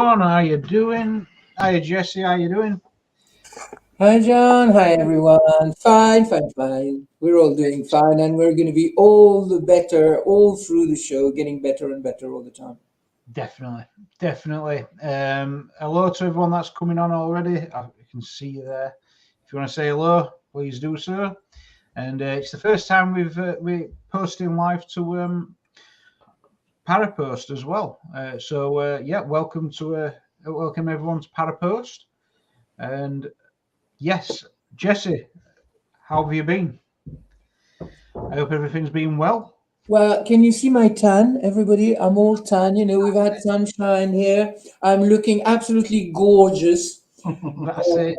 Sean. How you doing? Hi, Jesse. How you doing? Hi, John. Hi, everyone. Fine, fine, fine. We're all doing fine, and we're going to be all the better all through the show, getting better and better all the time. Definitely, definitely. Hello to everyone that's coming on already. I can see you there. If you want to say hello, please do so. And it's the first time we're posting live to Parapost as well. Yeah, welcome everyone to Parapost. And yes, Jesse, how have you been? I hope everything's been well. Well, can you see my tan, everybody? I'm all tan. We've had sunshine here. I'm looking absolutely gorgeous. That's it.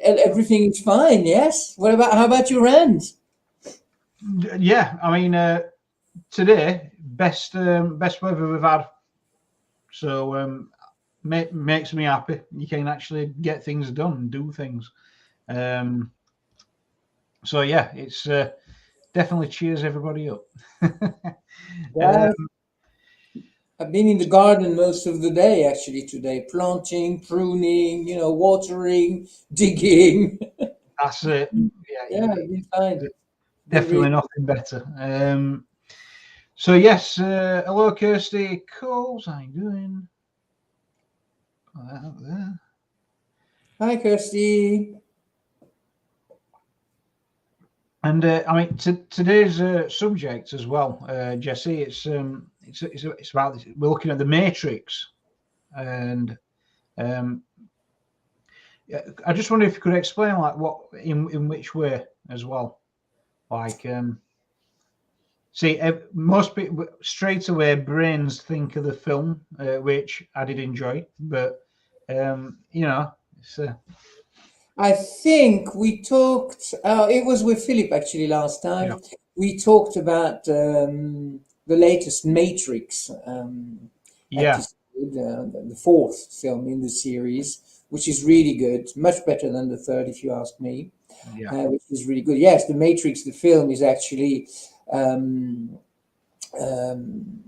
And everything is fine, yes? How about your end? Yeah, I mean, today best weather we've had, so makes me happy. You can actually get things done and do things. Um, so yeah, it's definitely cheers everybody up. Yeah, um, I've been in the garden most of the day, actually, today. Planting, pruning, watering, digging. that's it. Yeah, Yeah, I've been fine. Been definitely really nothing better. So yes, hello Kirsty Coles, how you doing? Put that up there. Hi, Kirsty. And I mean, today's subject as well, Jesse. It's about this. We're looking at the Matrix, and um, yeah, I just wonder if you could explain like what in which way as well. Like, see, most people straight away brains think of the film, which I did enjoy, but it's I think we talked, it was with Philip actually last yeah, time. We talked about the latest Matrix yeah, episode, the fourth film in the series, which is really good, much better than the third, if you ask me, yeah, which is really good. Yes, the Matrix, the film, is actually um, um,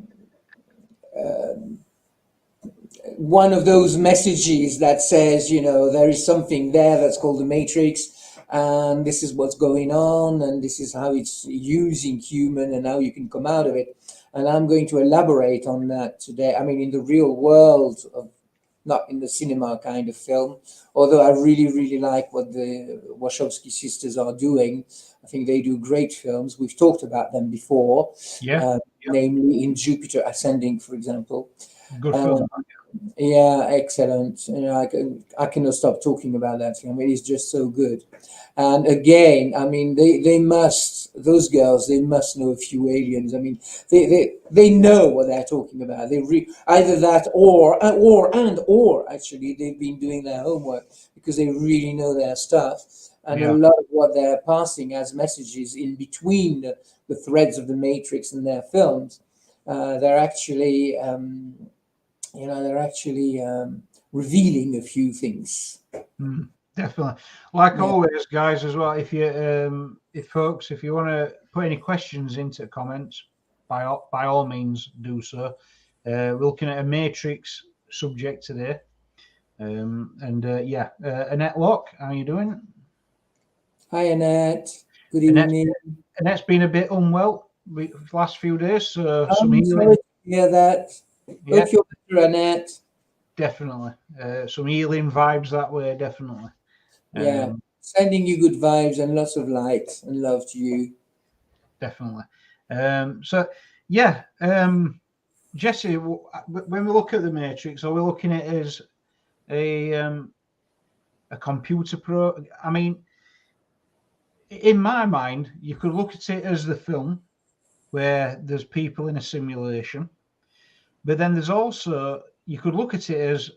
one of those messages that says, there is something there that's called the matrix, and this is what's going on, and this is how it's using human, and how you can come out of it. And I'm going to elaborate on that today. I mean, in the real world of, not in the cinema kind of film, although I really, really like what the Wachowski sisters are doing. I think they do great films. We've talked about them before, yeah, yeah. namely in Jupiter Ascending, for example. Good Uh, film. yeah, excellent. I cannot stop talking about that film. It is just so good. And again, I mean, they must, those girls, they must know a few aliens. I mean, they know what they're talking about. Either that, or actually, they've been doing their homework, because they really know their stuff. And a Yeah, lot of what they're passing as messages in between the threads of the Matrix and their films, they're actually. They're actually revealing a few things. definitely. Like Yeah. always, guys, as well. If you want to put any questions into comments, by all means do so. We're looking at a matrix subject today, and yeah, Annette Locke, how you doing? Hi, Annette. Good Annette's, evening. Annette's been a bit unwell the last few days, so some I'm sorry healing. to hear that. Yeah, Hope you're better, Annette. definitely. Some healing vibes that way, definitely. Yeah. Um, Sending you good vibes and lots of light and love to you. definitely. So yeah, Jesse, when we look at the Matrix, are we looking at it as a computer pro? I mean, in my mind, you could look at it as the film where there's people in a simulation, but then there's also you could look at it as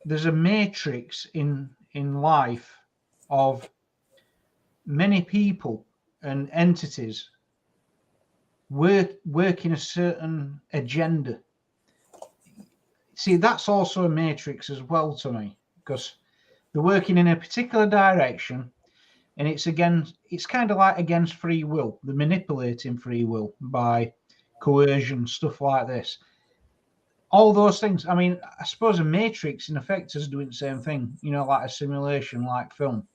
there's a matrix in life of many people and entities working a certain agenda. See, that's also a matrix as well to me, because they're working in a particular direction, and it's kind of like against free will. They're manipulating free will by coercion, stuff like this. all those things. I mean, I suppose a matrix in effect is doing the same thing, you know, like a simulation, like film,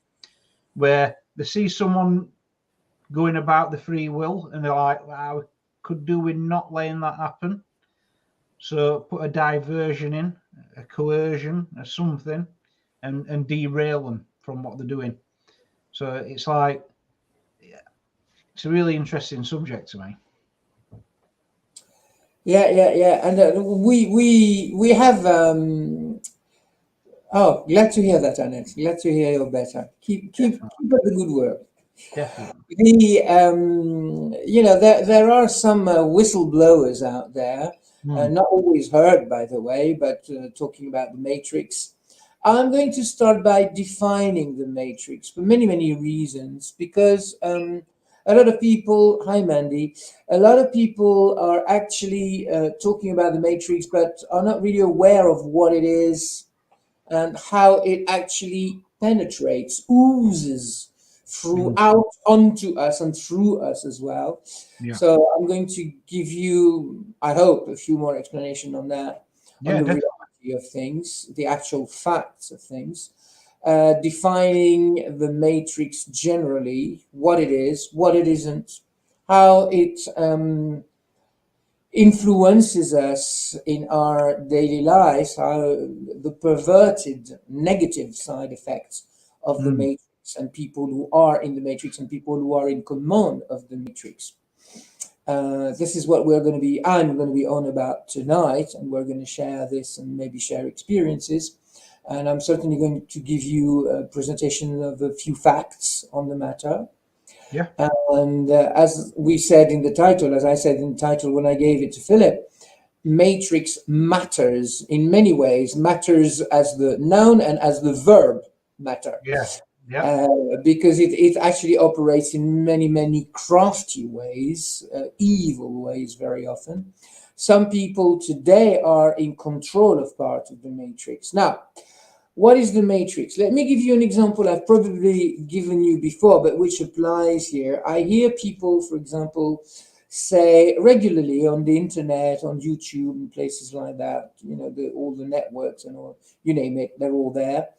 where they see someone going about the free will and they're like, wow, could do with not letting that happen. So put a diversion in, a coercion, or something, and derail them from what they're doing. So it's like, it's a really interesting subject to me. Yeah. And we have. Oh, glad to hear that, Annette. Glad to hear you're better. Keep up the good work. Definitely. You know, there are some whistleblowers out there, not always heard, by the way, but talking about the matrix. I'm going to start by defining the matrix for many reasons, because a lot of people, hi Mandy, a lot of people are actually talking about the matrix, but are not really aware of what it is and how it actually penetrates, oozes throughout onto us and through us as well. Yeah. So I'm going to give you, I hope, a few more explanation on that, on Yeah, the definitely. reality of things, the actual facts of things, defining the matrix generally, what it is, what it isn't, how it influences us in our daily lives, how the perverted negative side effects of the matrix, and people who are in the matrix and people who are in command of the matrix. This is what I'm going to be on about tonight, and we're going to share this and maybe share experiences. And I'm certainly going to give you a presentation of a few facts on the matter. Yeah. And as we said in the title, as I said in the title when I gave it to Philip, matrix matters in many ways, matters as the noun and as the verb matter. Yeah. Yeah. Because it actually operates in many crafty ways, evil ways very often. Some people today are in control of part of the matrix. Now, what is the matrix? Let me give you an example I've probably given you before, but which applies here. I hear people, for example, say regularly on the internet, on YouTube and places like that, you know, all the networks and all, you name it, they're all there.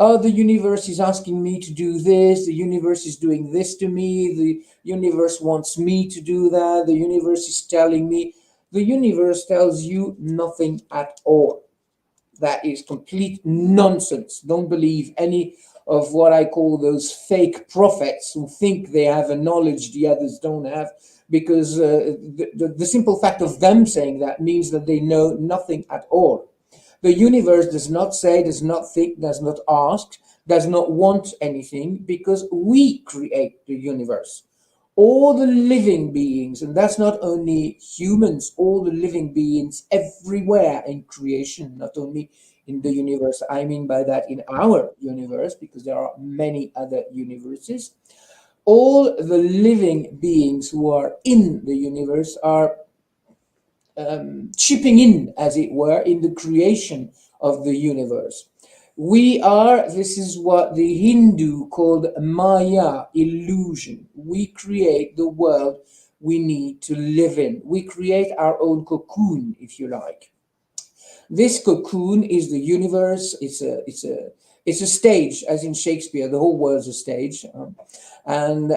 Oh, the universe is asking me to do this. The universe is doing this to me. The universe wants me to do that. The universe is telling me. The universe tells you nothing at all. That is complete nonsense. Don't believe any of what I call those fake prophets who think they have a knowledge the others don't have, because the simple fact of them saying that means that they know nothing at all. The universe does not say, does not think, does not ask, does not want anything, because we create the universe. All the living beings, and that's not only humans, all the living beings everywhere in creation, not only in the universe, I mean by that in our universe, because there are many other universes. All the living beings who are in the universe are chipping in, as it were, in the creation of the universe. This is what the Hindu called Maya, illusion. We create the world we need to live in. We create our own cocoon, if you like. This cocoon is the universe. It's a stage, as in Shakespeare. The whole world's a stage, and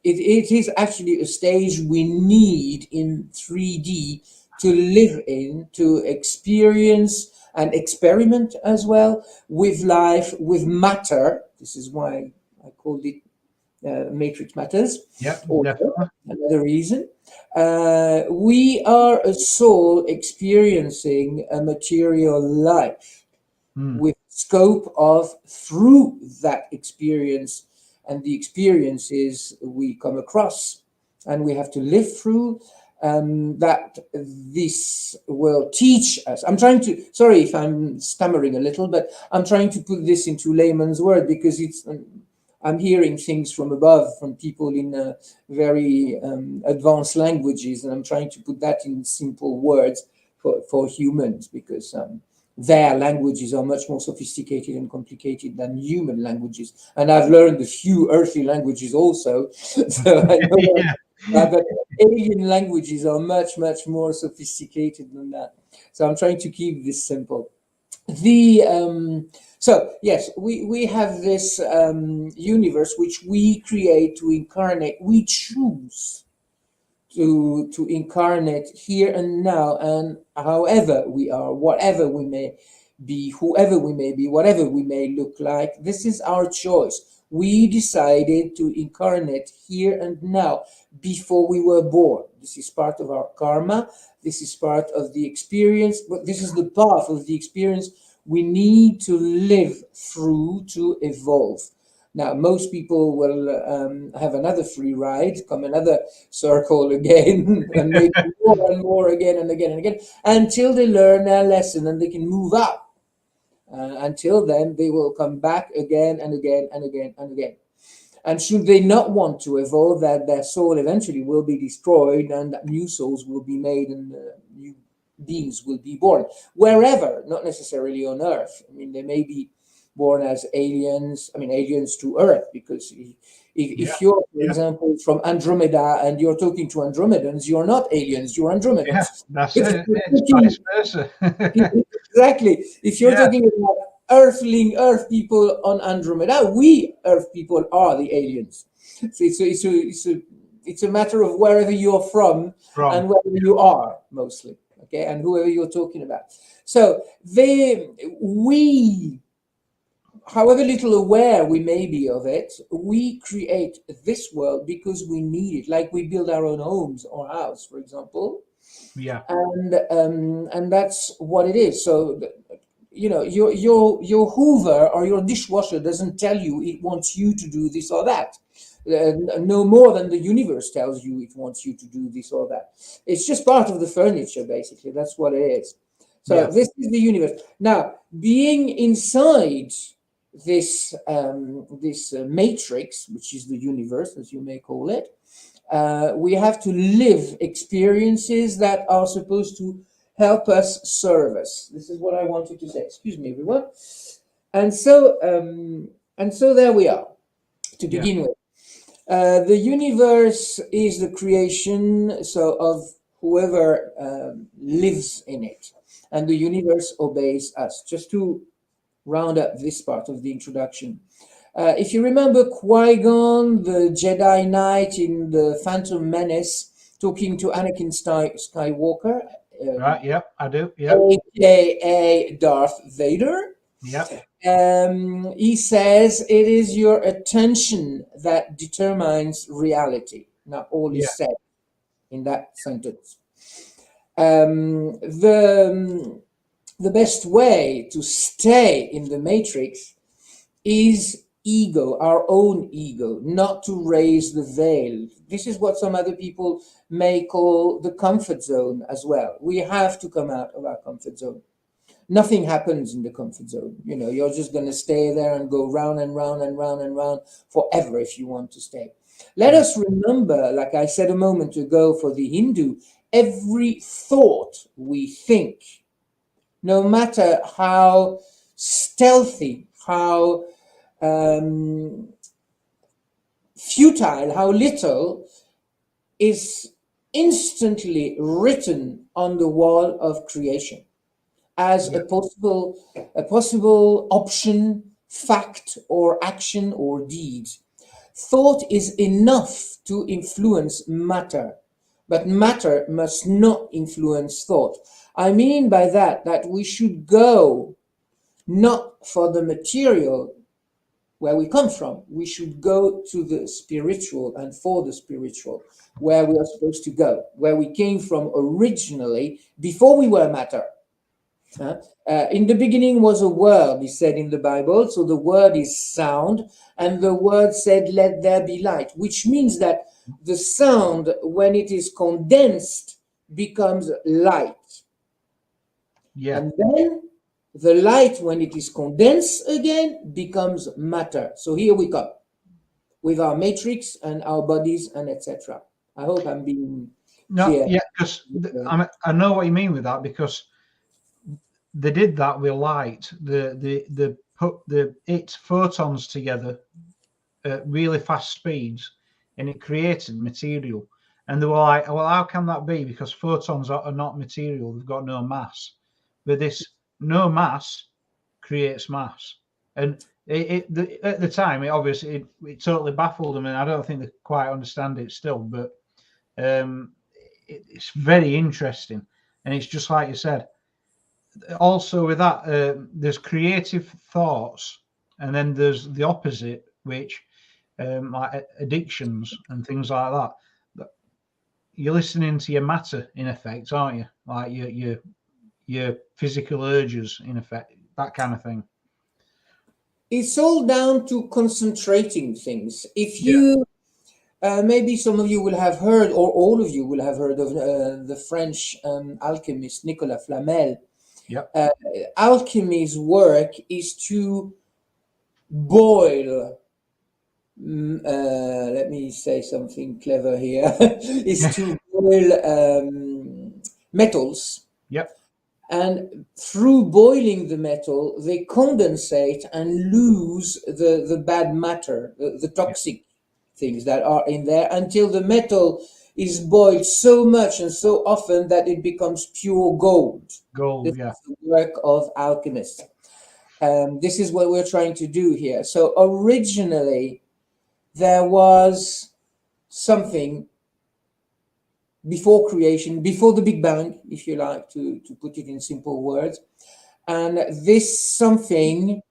it is actually a stage we need in 3D to live in, to experience and experiment as well with life, with matter. This is why I called it Matrix Matters. Yeah. Also, Definitely. another reason. We are a soul experiencing a material life with scope of through that experience and the experiences we come across and we have to live through, that this will teach us. I'm trying to, sorry if I'm stammering a little, but I'm trying to put this into layman's word, because I'm hearing things from above, from people in very advanced languages, and I'm trying to put that in simple words for humans, because their languages are much more sophisticated and complicated than human languages. And I've learned a few earthly languages also, so I know Yeah. that alien languages are much more sophisticated than that. So I'm trying to keep this simple. The so yes, we have this universe which we create to incarnate. We choose to incarnate here and now, and however we are, whatever we may be, whoever we may be, whatever we may look like. This is our choice. We decided to incarnate here and now before we were born. This is part of our karma. This is part of the experience, but this is the path of the experience we need to live through to evolve. Now, most people will have another free ride, come another circle again, and maybe more and more again and again and again, until they learn their lesson and they can move up. Until then, they will come back again and again and again and again. And should they not want to evolve, that their soul eventually will be destroyed and that new souls will be made and new beings will be born wherever, not necessarily on Earth. I mean, they may be born as aliens, I mean, aliens to Earth, because if you're, for example, from Andromeda and you're talking to Andromedans, you're not aliens, you're Andromedans. Yeah, that's it. It's vice versa. Exactly. If you're talking about Earth people on Andromeda, we Earth people are the aliens. So it's a matter of wherever you're from and wherever you are, mostly. Okay, and whoever you're talking about. So we, however little aware we may be of it, we create this world because we need it. Like we build our own homes or house, for example. Yeah. And that's what it is. So you know, your Hoover or your dishwasher doesn't tell you it wants you to do this or that. No more than the universe tells you it wants you to do this or that. It's just part of the furniture, basically. That's what it is. So this is the universe. Now, being inside this matrix, which is the universe, as you may call it, we have to live experiences that are supposed to help us serve us. This is what I wanted to say. Excuse me, everyone. And so there we are. To begin with, the universe is the creation of whoever lives in it, and the universe obeys us. Just to round up this part of the introduction. If you remember Qui-Gon, the Jedi Knight in the Phantom Menace, talking to Anakin Skywalker. Right, yep, I do, yep. AKA Darth Vader. Yep. He says it is your attention that determines reality. Now, all is said in that sentence. The best way to stay in the matrix is ego, our own ego, not to raise the veil. This is what some other people may call the comfort zone as well. We have to come out of our comfort zone. Nothing happens in the comfort zone. You know, you're just going to stay there and go round and round and round and round forever if you want to stay. Let us remember, like I said a moment ago for the Hindu, every thought we think, no matter how stealthy, how futile, how little, is instantly written on the wall of creation as a possible option, fact, or action or deed. Thought is enough to influence matter, but matter must not influence thought. I mean by that we should go not for the material where we come from. We should go to the spiritual and for the spiritual, where we are supposed to go, where we came from originally before we were matter. In the beginning was a word, he said in the Bible. So the word is sound, and the word said, "Let there be light," which means that the sound, when it is condensed, becomes light. Yeah. And then the light, when it is condensed again, becomes matter. So here we come with our matrix and our bodies and etc. I hope I'm being clear. Yeah, because I know what you mean with that, because they did that with light. They put its photons together at really fast speeds, and it created material. And they were like, well, how can that be? Because photons are not material; they've got no mass. but this no mass creates mass. And at the time, it totally baffled them, and I don't think they quite understand it still. But it's very interesting, and it's just like you said. Also, with that, there's creative thoughts, and then there's the opposite, which like addictions and things like that. You're listening to your matter in effect, aren't you? Like your physical urges in effect, that kind of thing. It's all down to concentrating things. If Yeah. you maybe some of you will have heard, or all of you will have heard of the French alchemist Nicolas Flamel. Yep. Alchemy's work is to boil. Let me say something clever here. Is to boil metals. Yep. And through boiling the metal, they condensate and lose the bad matter, the toxic things that are in there, until the metal is boiled so much and so often that it becomes pure gold. Gold, This yeah. is the work of alchemists. This is what we're trying to do here. So originally, there was something before creation, before the Big Bang, if you like to put it in simple words. And this something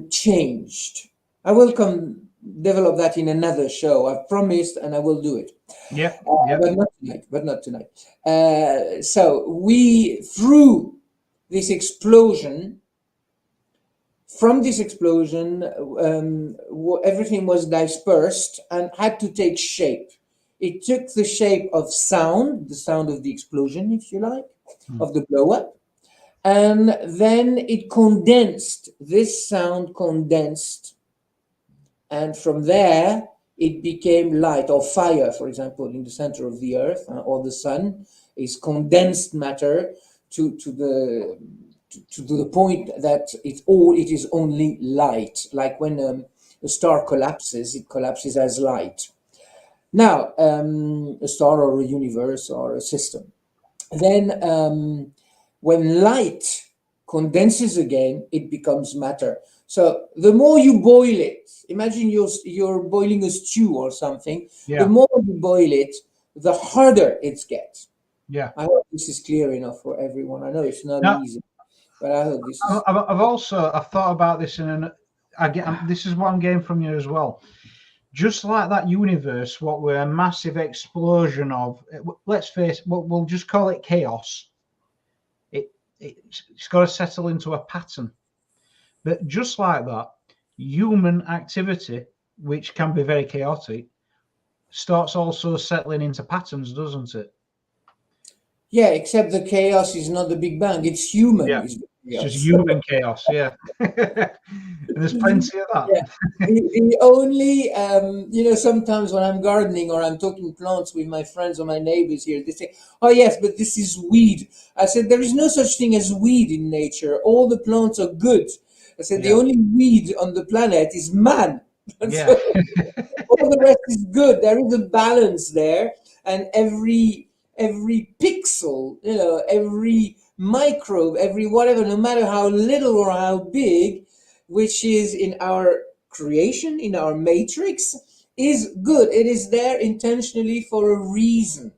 changed. I will develop that in another show. I've promised, and I will do it. Yeah. But not tonight. So we, through this explosion, from this explosion, everything was dispersed and had to take shape. It took the shape of sound, the sound of the explosion, if you like, of the blow up. And then it condensed, this sound condensed. And from there, it became light or fire, for example, in the center of the earth or the sun is condensed matter to the point that it is only light. Like when a star collapses, it collapses as light. Now, a star or a universe or a system. Then when light condenses again, it becomes matter. So the more you boil it, imagine you're boiling a stew or something. Yeah. The more you boil it, the harder it gets. Yeah. I hope this is clear enough for everyone. I know it's not easy, but I hope this is. I've thought about this this is what I'm getting from you as well. Just like that universe, what were a massive explosion of, let's face it, we'll just call it chaos. It's got to settle into a pattern. But just like that, human activity, which can be very chaotic, starts also settling into patterns, doesn't it? Yeah, except the chaos is not the Big Bang; it's human. Yeah. It's just human chaos, yeah. And there's plenty of that. Yeah. The only, sometimes when I'm gardening or I'm talking plants with my friends or my neighbors here, they say, "Oh yes, but this is weed." I said, "There is no such thing as weed in nature. All the plants are good." I said, "The only weed on the planet is man." Yeah. All the rest is good. There is a balance there, and every pixel, every microbe, every whatever, no matter how little or how big, which is in our creation, in our matrix, is good. It is there intentionally for a reason.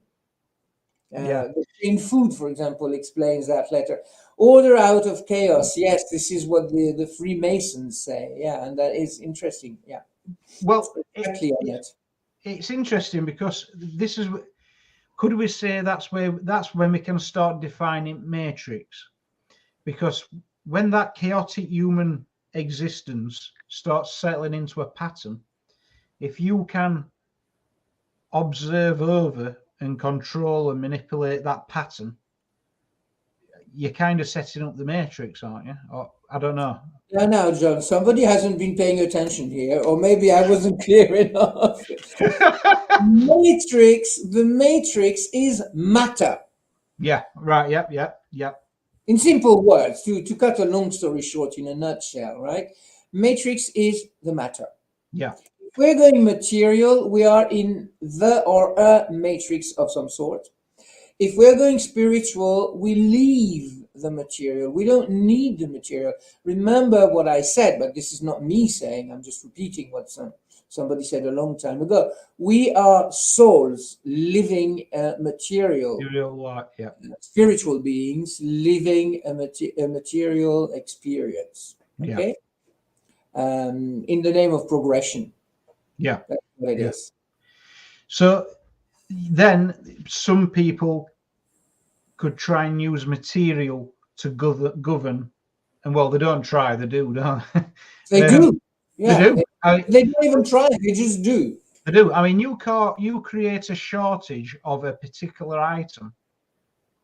In food, for example, explains that letter. Order out of chaos. Yes, this is what the Freemasons say. Yeah, and that is interesting. Yeah. Well, exactly on that. It's interesting because this is. Could we say that's when we can start defining matrix? Because when that chaotic human existence starts settling into a pattern, if you can observe over and control and manipulate that pattern, you're kind of setting up the matrix, aren't you? Or I don't know. Yeah, now, John, somebody hasn't been paying attention here, or maybe I wasn't clear enough. The matrix is matter. Yeah, right. Yep. In simple words, to cut a long story short in a nutshell, right? Matrix is the matter. Yeah. If we're going material, we are in the or a matrix of some sort. If we're going spiritual, we leave the material. We don't need the material. Remember what I said, but this is not me saying, I'm just repeating what somebody said a long time ago. We are souls living material, Yeah. spiritual beings living a material experience. Yeah. Okay? In the name of progression. Yeah. That's what it Yeah. is. So then some people could try and use material to govern, and well, they don't try, they do, don't They they? do. They Yeah. do. They don't even try, they just do. They do. I mean, you create a shortage of a particular item,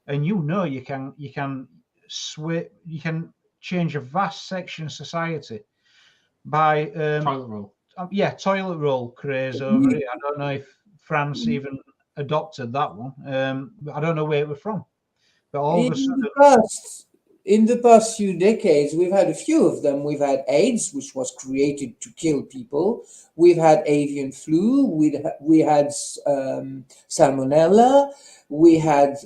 and you can you can change a vast section of society by Toilet roll. Toilet roll craze over here. I don't know if France even adopted that one. I don't know where it was from, but all of a sudden, In the past few decades, we've had a few of them. We've had AIDS, which was created to kill people. We've had avian flu. We had salmonella. We had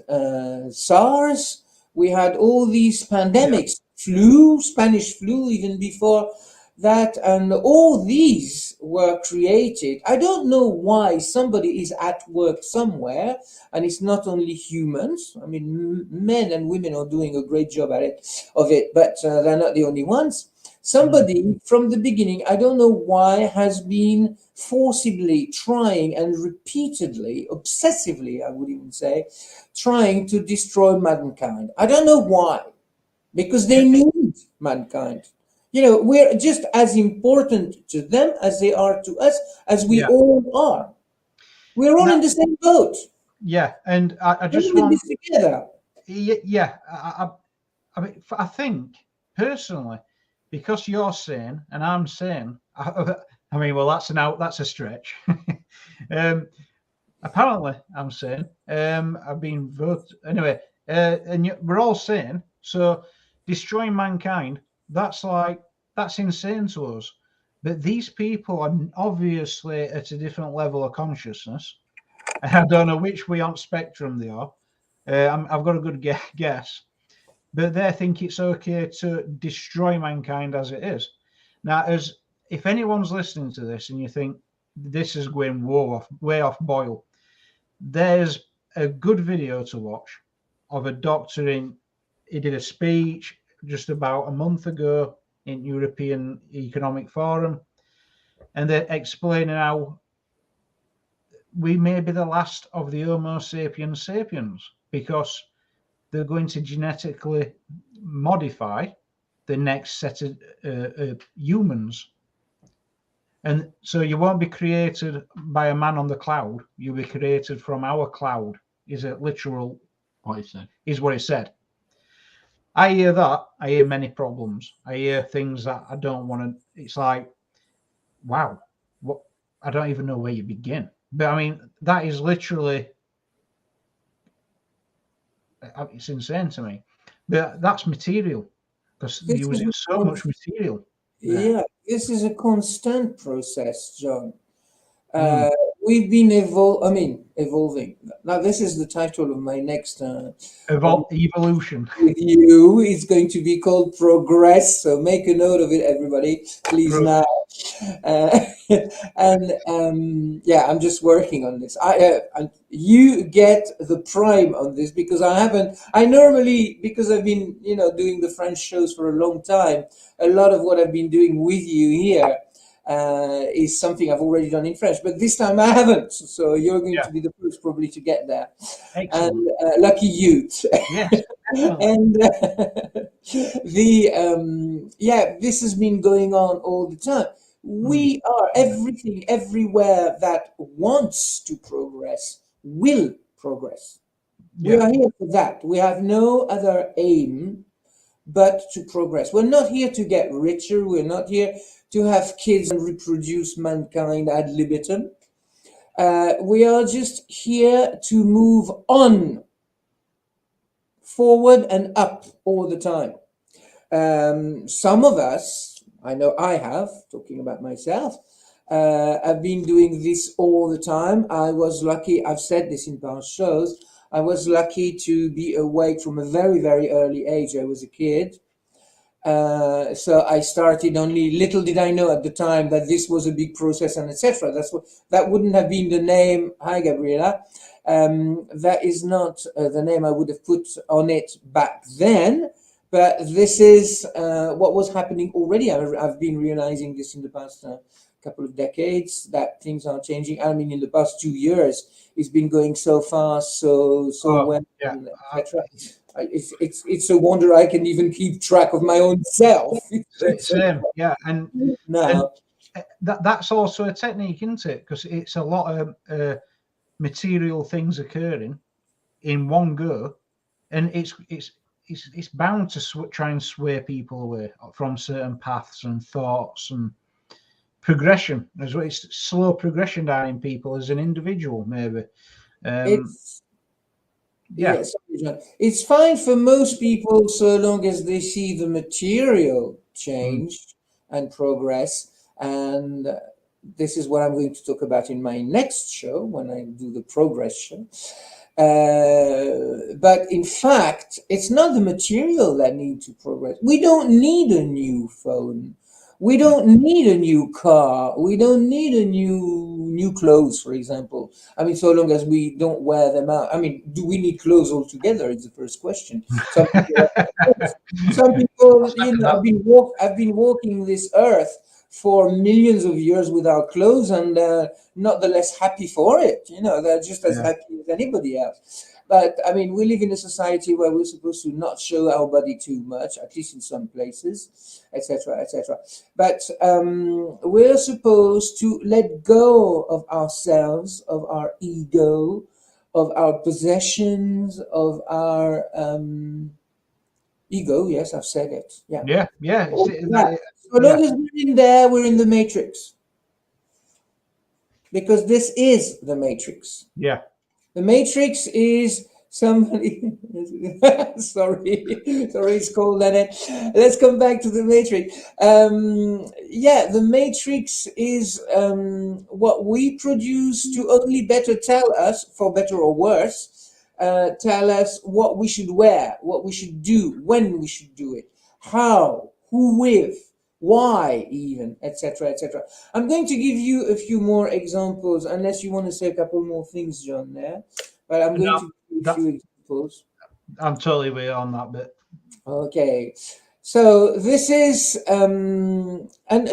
SARS. We had all these pandemics, flu, Spanish flu, even before that, and all these were created. I don't know why somebody is at work somewhere, and it's not only humans. I mean, men and women are doing a great job of it, but they're not the only ones. Somebody from the beginning, I don't know why, has been forcibly trying and repeatedly, obsessively, I would even say, trying to destroy mankind. I don't know why, because they need mankind. You know, we're just as important to them as they are to us, as we all are. We're all in the same boat. Yeah, and I just We're in want, this together. yeah, I mean, I think personally, because you're sane and I'm sane. I mean, well, that's a stretch. Apparently, I'm sane. I've been voted anyway, and we're all sane. So destroying mankind, that's insane to us. But these people are obviously at a different level of consciousness. I don't know which way on spectrum they are. I've got a good guess, but they think it's okay to destroy mankind as it is. Now, as if anyone's listening to this and you think this is going way off boil, there's a good video to watch of a doctor he did a speech just about a month ago in European Economic Forum, and they're explaining how we may be the last of the Homo sapiens sapiens because they're going to genetically modify the next set of humans. And so you won't be created by a man on the cloud. You'll be created from our cloud. Is it literal? What he said. Is what he said. I hear that. I hear many problems. I hear things that I don't want to. It's like, wow, what? I don't even know where you begin. But I mean, that is literally, it's insane to me. But that's material because they're using so much material. Yeah, this is a constant process, John. We've been evolving. Now, this is the title of my next Evolution. with you. It's going to be called Progress. So make a note of it, everybody, please. Now, yeah, I'm just working on this. You get the prime on this because I haven't. I normally, because I've been, doing the French shows for a long time. A lot of what I've been doing with you here is something I've already done in French, but this time I haven't. So you're going to be the first probably to get there. Excellent. And lucky you. Yes. And this has been going on all the time. We are everything, everywhere that wants to progress will progress. We are here for that. We have no other aim but to progress. We're not here to get richer. We're not here to have kids and reproduce mankind ad libitum. We are just here to move on, forward and up all the time. Some of us, I know I have, talking about myself, I've been doing this all the time. I was lucky, I've said this in past shows, I was lucky to be awake from a very, very early age. I was a kid. So I started, only little did I know at the time that this was a big process, and etc. That wouldn't have been the name. Hi, Gabriela. That is not the name I would have put on it back then. But this is what was happening already. I've been realizing this in the past couple of decades, that things are changing. I mean, in the past 2 years, it's been going so fast, so well, yeah. etc. It's a wonder I can even keep track of my own self. Same, yeah, and Now, that's also a technique, isn't it? Because it's a lot of material things occurring in one go, and it's bound to try and sway people away from certain paths and thoughts and progression as well. It's slow progression down in people as an individual, maybe. it's Yeah. yes, it's fine for most people so long as they see the material change and progress. And this is what I'm going to talk about in my next show when I do the progress show. But in fact, it's not the material that needs to progress. We don't need a new phone. We don't need a new car. We don't need a new clothes, for example. I mean, so long as we don't wear them out. I mean, do we need clothes altogether? Is the first question. Some people, you know, I've been walking this earth for millions of years without clothes, and not the less happy for it. You know, they're just as happy as anybody else. But I mean, we live in a society where we're supposed to not show our body too much, at least in some places, etc., etc. But we're supposed to let go of ourselves, of our ego, of our possessions, of our ego. Yes, I've said it. Yeah. Yeah. So long as we're in there, we're in the matrix. Because this is the matrix. Yeah. The matrix is somebody. sorry, it's cold in it. Let's come back to the matrix. The matrix is what we produce to only better tell us, for better or worse, tell us what we should wear, what we should do, when we should do it, how, who with, why even, etc., etc. I'm going to give you a few more examples, unless you want to say a couple more things, John, there. But I'm going to give you a few examples. I'm totally with you on that bit. Okay. So this is, and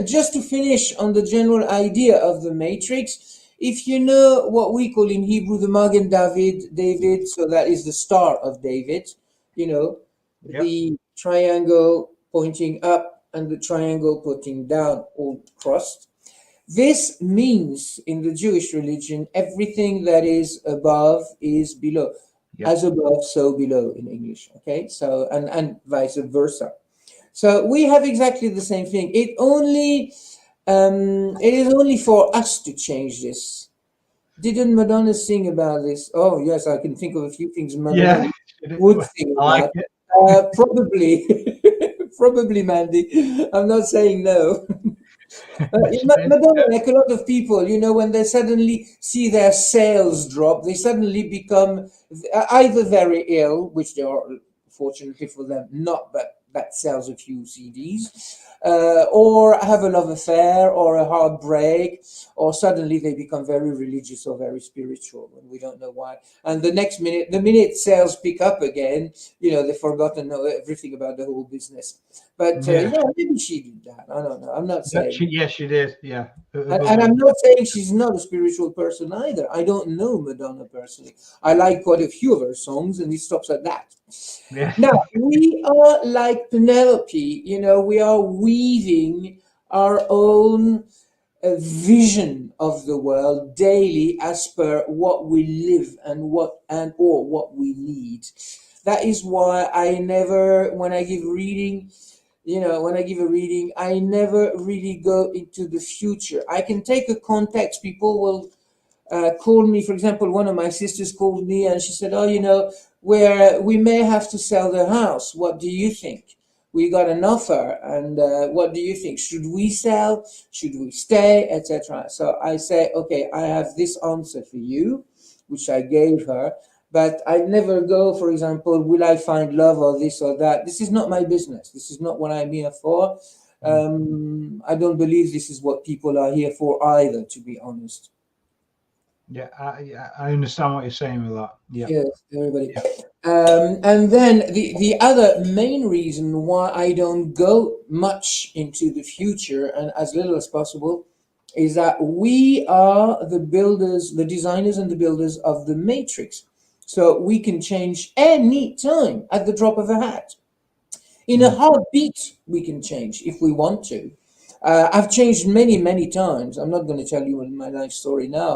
just to finish on the general idea of the matrix, if you know what we call in Hebrew the Magen David, so that is the Star of David, you know, the triangle pointing up and the triangle pointing down, all crossed. This means in the Jewish religion, everything that is above is below. As above, so below in English. Okay, so and vice versa. So we have exactly the same thing. It is only for us to change this. Didn't Madonna sing about this? Oh yes, I can think of a few things Madonna would sing about. Probably, probably, Mandy. I'm not saying no. Madonna, like a lot of people, you know, when they suddenly see their sales drop, they suddenly become either very ill, which they are, fortunately for them, not, but that sells a few CDs, or have a love affair or a heartbreak, or suddenly they become very religious or very spiritual, and we don't know why. And the next minute, the minute sales pick up again, you know, they've forgotten everything about the whole business. But maybe she did that. I don't know. I'm not saying. She did. Yeah. And I'm not saying she's not a spiritual person either. I don't know Madonna personally. I like quite a few of her songs, and it stops at that. Yeah. Now, we are like Penelope, you know, we are weaving our own vision of the world daily as per what we live and what we need. That is why I never, when I give reading, you know, when I give a reading, I never really go into the future. I can take a context. People will call me, for example, one of my sisters called me and she said, oh, you know, we may have to sell the house. What do you think? We got an offer, and what do you think? Should we sell? Should we stay, etc.? So I say, okay, I have this answer for you, which I gave her, but I never go, for example, will I find love or this or that? This is not my business. This is not what I'm here for. I don't believe this is what people are here for either, to be honest. Yeah, I understand what you're saying with that. Yeah, Yes, everybody. yeah, And then the other main reason why I don't go much into the future and as little as possible is that we are the builders, the designers and the builders of the matrix. So we can change any time at the drop of a hat. In a heartbeat, we can change if we want to. I've changed many, many times. I'm not going to tell you my life story now,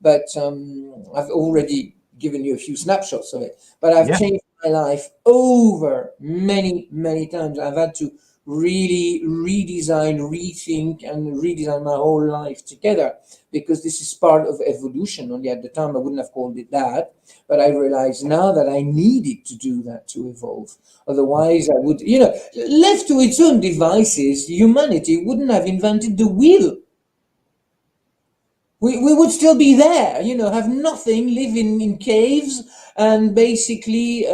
but I've already given you a few snapshots of it. But I've yeah, changed my life over many, many times. I've had to really redesign, rethink, and redesign my whole life together because this is part of evolution. Only at the time, I wouldn't have called it that. But I realize now that I needed to do that to evolve. Otherwise, I would, left to its own devices, humanity wouldn't have invented the wheel. We would still be there, have nothing, live in caves, and basically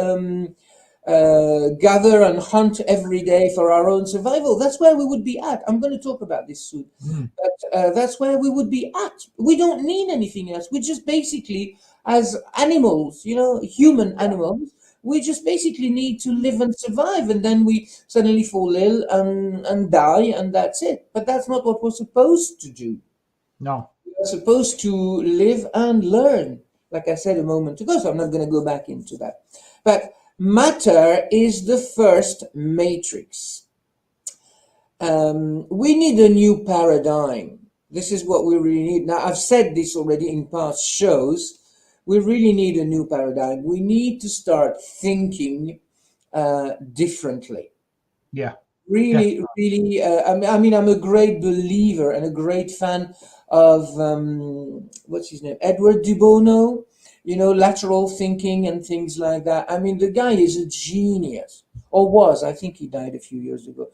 gather and hunt every day for our own survival. That's where we would be at. I'm going to talk about this soon. But that's where we would be at. We don't need anything else. We just basically, as animals, human animals, we just basically need to live and survive, and then we suddenly fall ill and die, and that's it. But that's not what we're supposed to do. no, We're supposed to live and learn, like I said a moment ago, so I'm not going to go back into that. But matter is the first matrix. We need a new paradigm. This is what we really need. Now, I've said this already in past shows. We really need a new paradigm. We need to start thinking differently. yeah, Really, definitely. really. I mean, I'm a great believer and a great fan of what's his name, Edward de Bono. Lateral thinking and things like that. I mean, the guy is a genius, or was. I think he died a few years ago.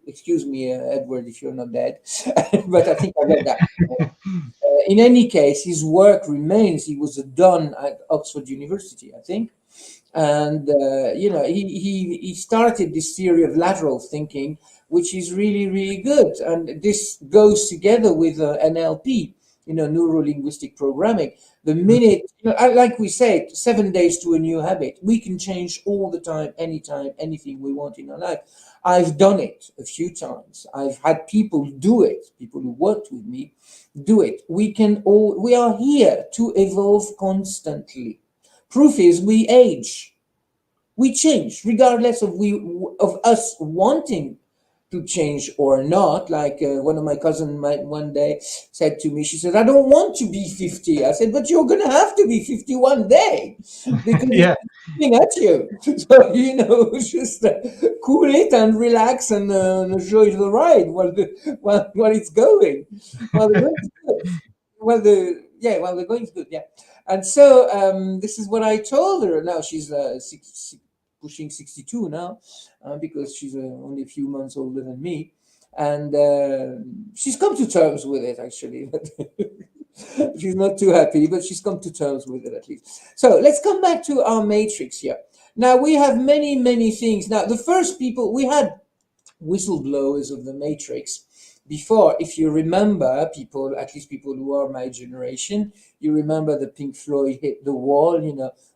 Excuse me, Edward, if you're not dead, but I think I read that. In any case, his work remains. He was a Don at Oxford University, I think. And he started this theory of lateral thinking, which is really, really good. And this goes together with NLP, neuro linguistic programming. The minute, like we said, 7 days to a new habit, we can change all the time, anytime, anything we want in our life. I've done it a few times. I've had people do it, people who worked with me do it. We are here to evolve constantly. Proof is we age, we change, regardless of us wanting to change or not. Like one of my cousins one day said to me, she said, "I don't want to be 50." I said, "But you're going to have to be 50 one day because Yeah, it's coming at you." So, just cool it and relax and enjoy the ride while it's going. While the going is good. While the going is good, yeah. And so this is what I told her. Now she's pushing 62 now, because she's only a few months older than me, and she's come to terms with it actually. But she's not too happy, but she's come to terms with it at least. So let's come back to our matrix here. Now we have many, many things. Now the first people we had whistleblowers of the matrix before. If you remember, people, at least people who are my generation, you remember the Pink Floyd hit the wall,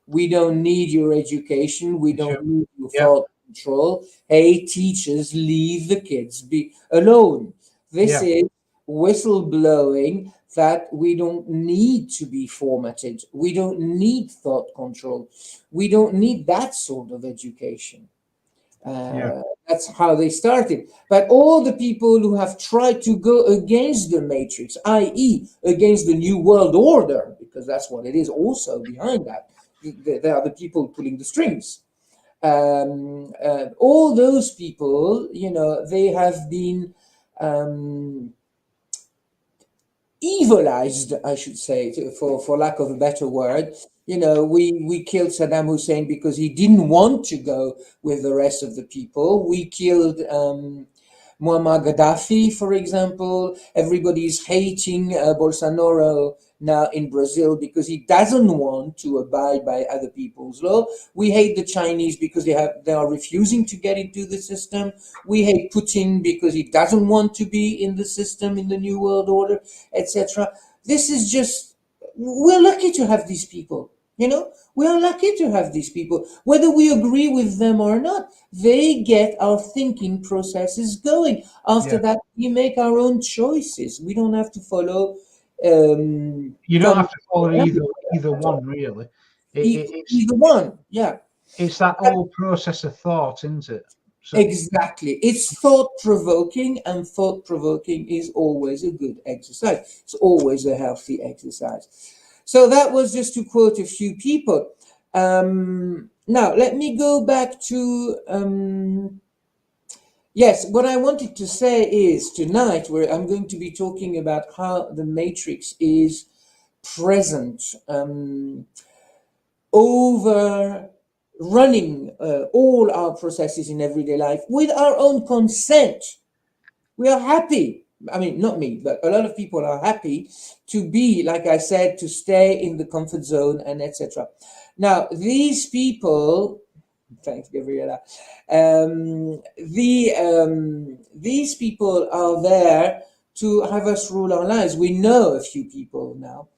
we don't need your education, we sure. don't need your Yeah, thought control. Hey, teachers, leave the kids be alone. This yeah, is whistleblowing that we don't need to be formatted. We don't need thought control. We don't need that sort of education. yeah, That's how they started. But all the people who have tried to go against the matrix, i.e., against the new world order, because that's what it is also behind that, they are the people pulling the strings. All those people, they have been evilized, I should say, for lack of a better word. We killed Saddam Hussein because he didn't want to go with the rest of the people. We killed Muammar Gaddafi, for example. Everybody's hating Bolsonaro now in Brazil because he doesn't want to abide by other people's law. We hate the Chinese because they are refusing to get into the system. We hate Putin because he doesn't want to be in the system, in the new world order, etc. This is just, we're lucky to have these people. We are lucky to have these people. Whether we agree with them or not, they get our thinking processes going. After that, we make our own choices. We don't have to follow. You don't have to follow either one, really. Either one, yeah. It's that whole process of thought, isn't it? So, exactly. It's thought-provoking, and thought-provoking is always a good exercise. It's always a healthy exercise. So that was just to quote a few people. Now, let me go back to, yes, what I wanted to say is tonight, where I'm going to be talking about how the matrix is present over running all our processes in everyday life with our own consent. We are happy. I mean, not me, but a lot of people are happy to be, like I said, to stay in the comfort zone and etc. Now, these people, thanks, Gabriela. These people are there to have us rule our lives. We know a few people now.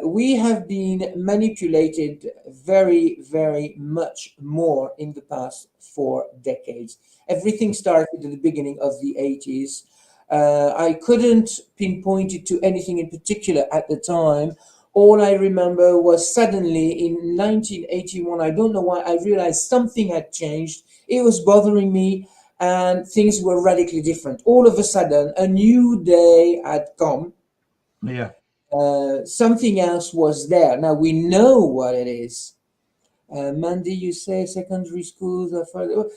We have been manipulated very, very much more in the past 4 decades. Everything started at the beginning of the 80s. I couldn't pinpoint it to anything in particular at the time. All I remember was suddenly in 1981, I don't know why, I realized something had changed. It was bothering me and things were radically different. All of a sudden, a new day had come. Yeah. Something else was there. Now we know what it is. Mandy, you say secondary schools are further.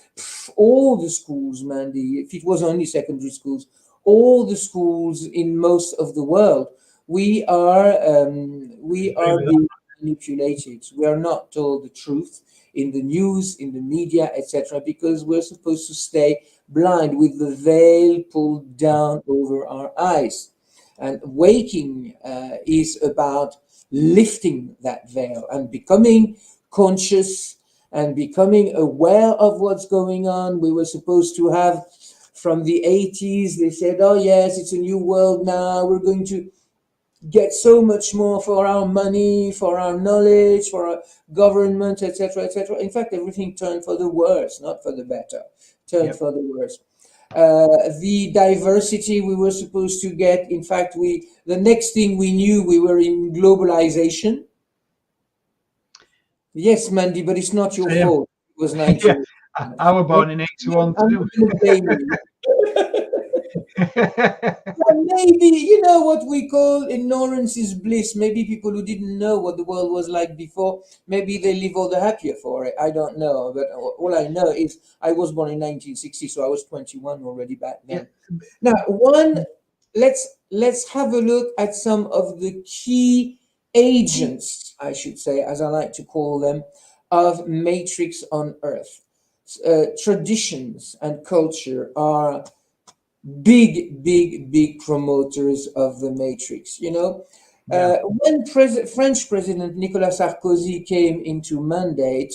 All the schools, Mandy, if it was only secondary schools, all the schools in most of the world, we are being manipulated. We are not told the truth in the news, in the media, etc., because we're supposed to stay blind with the veil pulled down over our eyes. And waking is about lifting that veil and becoming conscious and becoming aware of what's going on. We were supposed to have, from the 80s, they said, oh yes, it's a new world now. We're going to get so much more for our money, for our knowledge, for our government, etc., etc. In fact, everything turned for the worse, not for the better, turned for the worse. The diversity we were supposed to get, in fact, the next thing we knew, we were in globalization. Yes, Mandy, but it's not your fault. It was 19. I was born in 81 too. Maybe, what we call ignorance is bliss. Maybe people who didn't know what the world was like before, maybe they live all the happier for it. I don't know. But all I know is I was born in 1960, so I was 21 already back then. Now, let's have a look at some of the key agents, I should say, as I like to call them, of Matrix on Earth. Traditions and culture are big promoters of the Matrix. When French President Nicolas Sarkozy came into mandate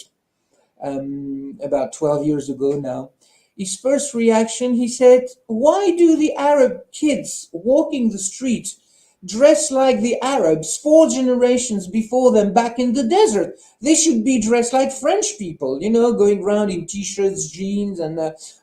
about 12 years ago now, his first reaction, he said, why do the Arab kids walking the street dress like the Arabs 4 generations before them back in the desert? They should be dressed like French people, going around in t-shirts, jeans, and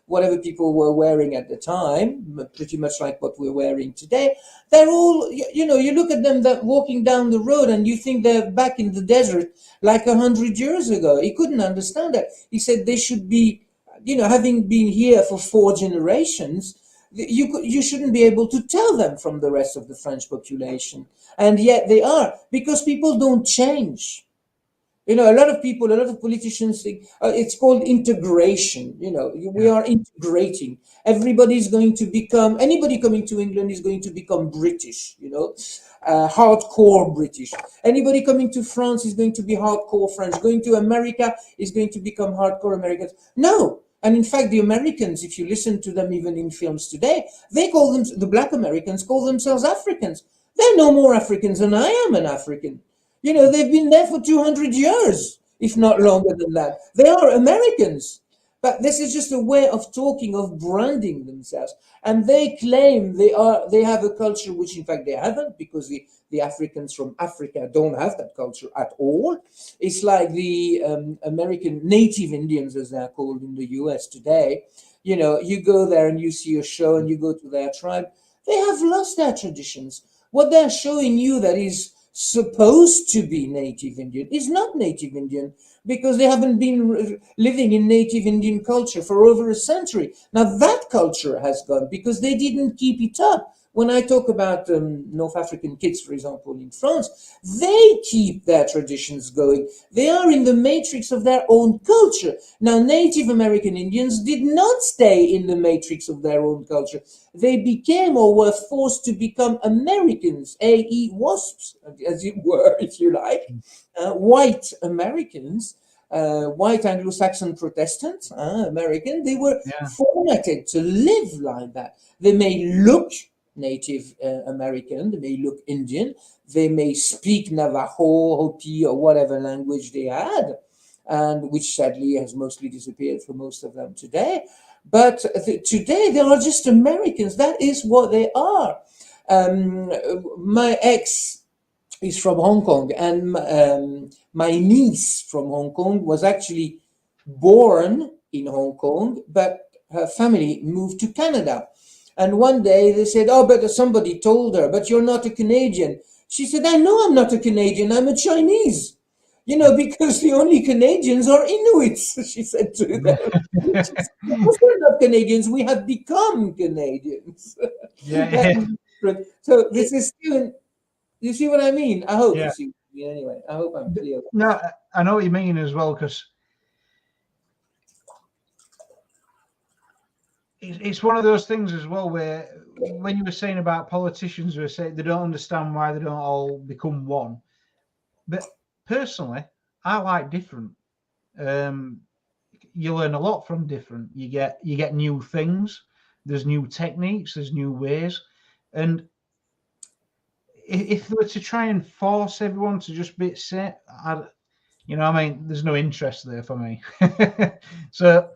whatever people were wearing at the time, pretty much like what we're wearing today. They're all, you look at them walking down the road and you think they're back in the desert like 100 years ago. He couldn't understand that. He said they should be, having been here for 4 generations, you shouldn't be able to tell them from the rest of the French population. And yet they are, because people don't change. A lot of politicians think it's called integration. We are integrating. Anybody coming to England is going to become British, hardcore British. Anybody coming to France is going to be hardcore French. Going to America is going to become hardcore Americans. No, And in fact, the Americans, if you listen to them even in films today, they call them, the black Americans call themselves Africans. They're no more Africans than I am an African. You know, they've been there for 200 years, if not longer than that. They are Americans. But this is just a way of talking, of branding themselves. And they claim they have a culture which in fact they haven't, because the Africans from Africa don't have that culture at all. It's like the American native Indians, as they're called in the US today. You know, you go there and you see a show and you go to their tribe, they have lost their traditions. What they're showing you that is supposed to be native Indian is not native Indian, because they haven't been living in native Indian culture for over a century. Now that culture has gone because they didn't keep it up. When I talk about North African kids, for example, in France, they keep their traditions going. They are in the matrix of their own culture. Now, Native American Indians did not stay in the matrix of their own culture. They became or were forced to become Americans, wasps, as it were, if you like, white Americans. White Anglo-Saxon Protestant American, they were formatted to live like that. They may look Native American, they may look Indian, they may speak Navajo, Hopi, or whatever language they had, and which sadly has mostly disappeared for most of them today. But today they are just Americans. That is what they are. My ex is from Hong Kong, and my niece from Hong Kong was actually born in Hong Kong, but her family moved to Canada. And one day they said, oh, but somebody told her, but you're not a Canadian. She said, I know I'm not a Canadian, I'm a Chinese. You know, because the only Canadians are Inuits, she said to them. Said, we're not Canadians, we have become Canadians. So this is still, you see what I mean? I hope you see what I mean anyway. I hope I'm clear. No, I know what you mean as well, because it's one of those things as well where when you were saying about politicians who are saying they don't understand why they don't all become one. But personally, I like different. You learn a lot from different. You get new things. There's new techniques. There's new ways. And if they were to try and force everyone to just be set, you know, I mean, there's no interest there for me. So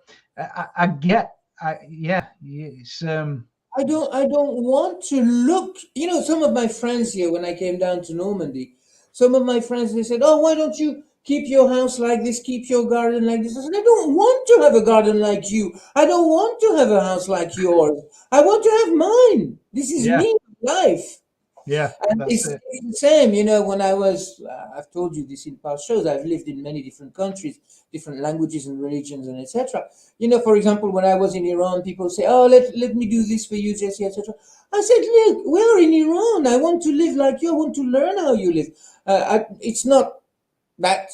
I get. It's I don't want to look, you know, some of my friends here, when I came down to Normandy, some of my friends, they said, oh, why don't you keep your house like this, keep your garden like this? I said, I don't want to have a garden like you. I don't want to have a house like yours. I want to have mine. This is me, life. Yeah, and it's the same, you know, when I was, I've told you this in past shows, I've lived in many different countries, different languages and religions and etc. You know, for example, when I was in Iran, people say, oh, let me do this for you, Jesse, etc. I said, look, we're in Iran. I want to live like you. I want to learn how you live. It's not that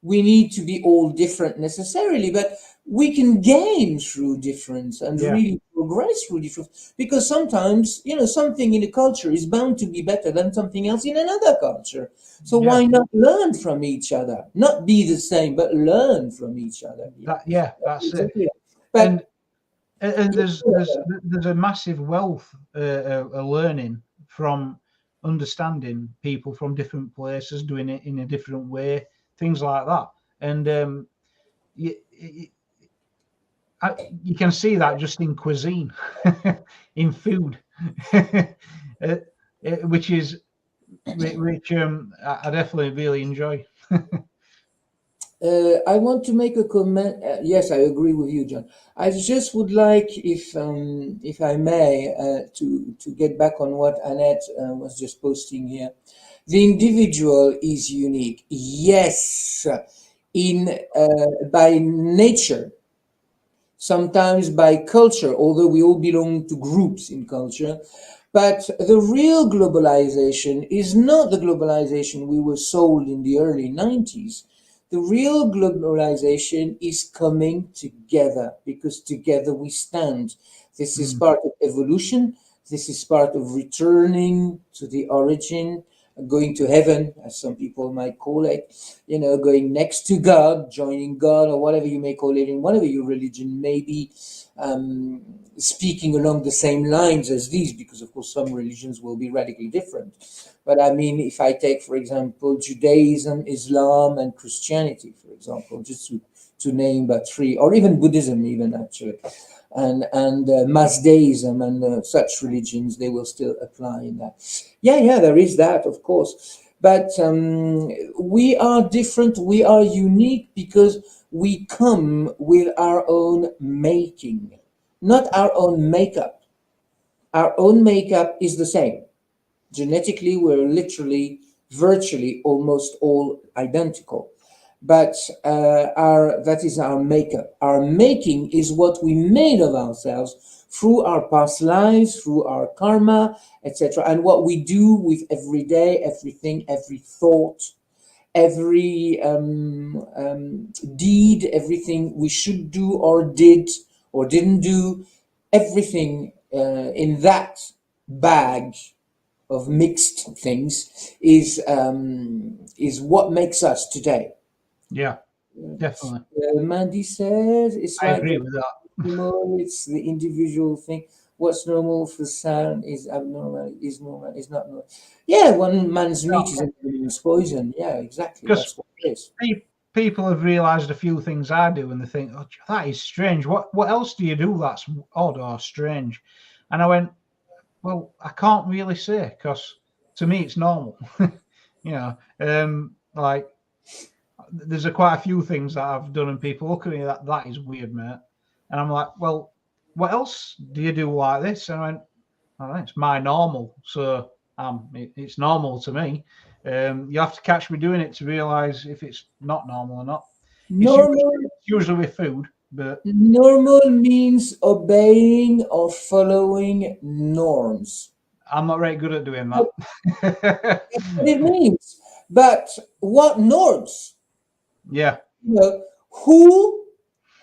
we need to be all different necessarily, but we can gain through difference and really progress through difference, because sometimes, you know, something in a culture is bound to be better than something else in another culture. So why not learn from each other? Not be the same, but learn from each other. That's exactly. it. But, and there's a massive wealth of learning from understanding people from different places, doing it in a different way, things like that. And you can see that just in cuisine, in food, which I definitely really enjoy. I want to make a comment. Yes, I agree with you, John. I just would like, if I may, to get back on what Annette was just posting here. The individual is unique. Yes, by nature, sometimes by culture, although we all belong to groups in culture. But the real globalization is not the globalization we were sold in the early 90s. The real globalization is coming together, because together we stand. This is part of evolution. This is part of returning to the origin. going to heaven, as some people might call it, going next to God, joining God, or whatever you may call it, in whatever your religion may be, speaking along the same lines as these, because of course some religions will be radically different. But I mean, if I take, for example, Judaism, Islam, and Christianity, for example, just to name but three, or even Buddhism, even actually, and Mazdaism and such religions, they will still apply in that. Yeah, there is that, of course. But we are different, we are unique because we come with our own making, not our own makeup. Our own makeup is the same. Genetically, we're literally, virtually, almost all identical. But that is our makeup. Our making is what we made of ourselves through our past lives, through our karma, etc. And what we do with every day, everything, every thought, every deed, everything we should do or did or didn't do, everything in that bag of mixed things is what makes us today. Yeah, definitely. Mandy says it's I like agree with that. normal, it's the individual thing. What's normal for some is abnormal, is normal, is not normal. Yeah, one man's meat is another man's poison. Yeah, exactly. Because That's what it is. people have realised a few things I do, and they think, "Oh, that is strange. What else do you do that's odd or strange?" And I went, "Well, I can't really say because to me it's normal." Like there's quite a few things that I've done, and people look at me that is weird, mate. And I'm like, "Well, what else do you do like this?" And I went, "Oh, it's my normal, so it's normal to me." You have to catch me doing it to realise if it's not normal or not. Normal, It's usually with food, but normal means obeying or following norms. I'm not very good at doing That's that. what it means. But what norms? Yeah, You know,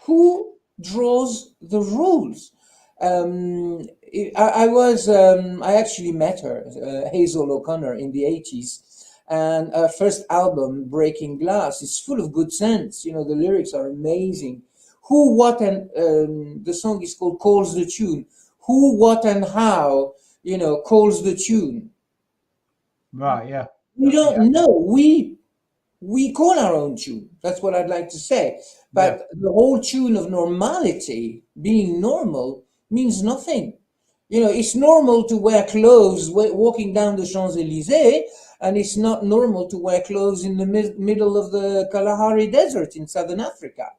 who draws the rules? I actually met her, Hazel O'Connor, in the 80s, and her first album, Breaking Glass, is full of good sense. The lyrics are amazing. Who, what, and the song is called Calls the Tune. Who, what, and how, calls the tune. right. Yeah, We yeah, don't know. We call our own tune. That's what I'd like to say. yeah. But the whole tune of normality, being normal, means nothing. It's normal to wear clothes walking down the Champs-Élysées, and it's not normal to wear clothes in the middle of the Kalahari Desert in southern Africa.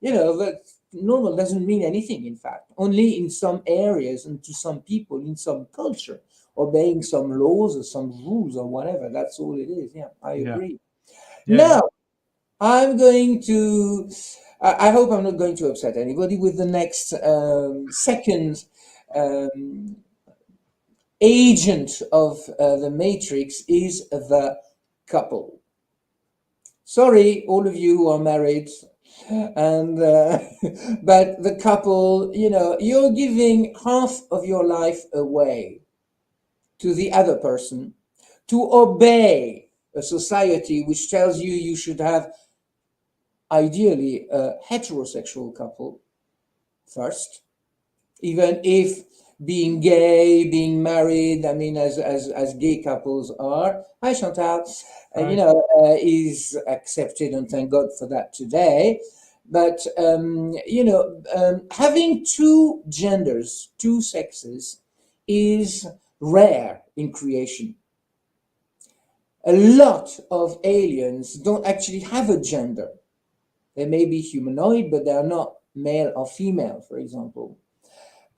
But normal doesn't mean anything, in fact, only in some areas and to some people in some culture, obeying some laws or some rules or whatever. That's all it is. Yeah, I Yeah. agree. Yeah, Now, I'm going to, I hope I'm not going to upset anybody with the next second um, agent of the matrix is the couple. Sorry, all of you who are married, and but the couple, you're giving half of your life away to the other person to obey a society which tells you you should have ideally a heterosexual couple first, even if being gay, being married, I mean, as gay couples are, hi Chantal, right. is accepted, and thank God for that today. But having two genders, two sexes, is rare in creation. A lot of aliens don't actually have a gender. They may be humanoid, but they are not male or female, for example.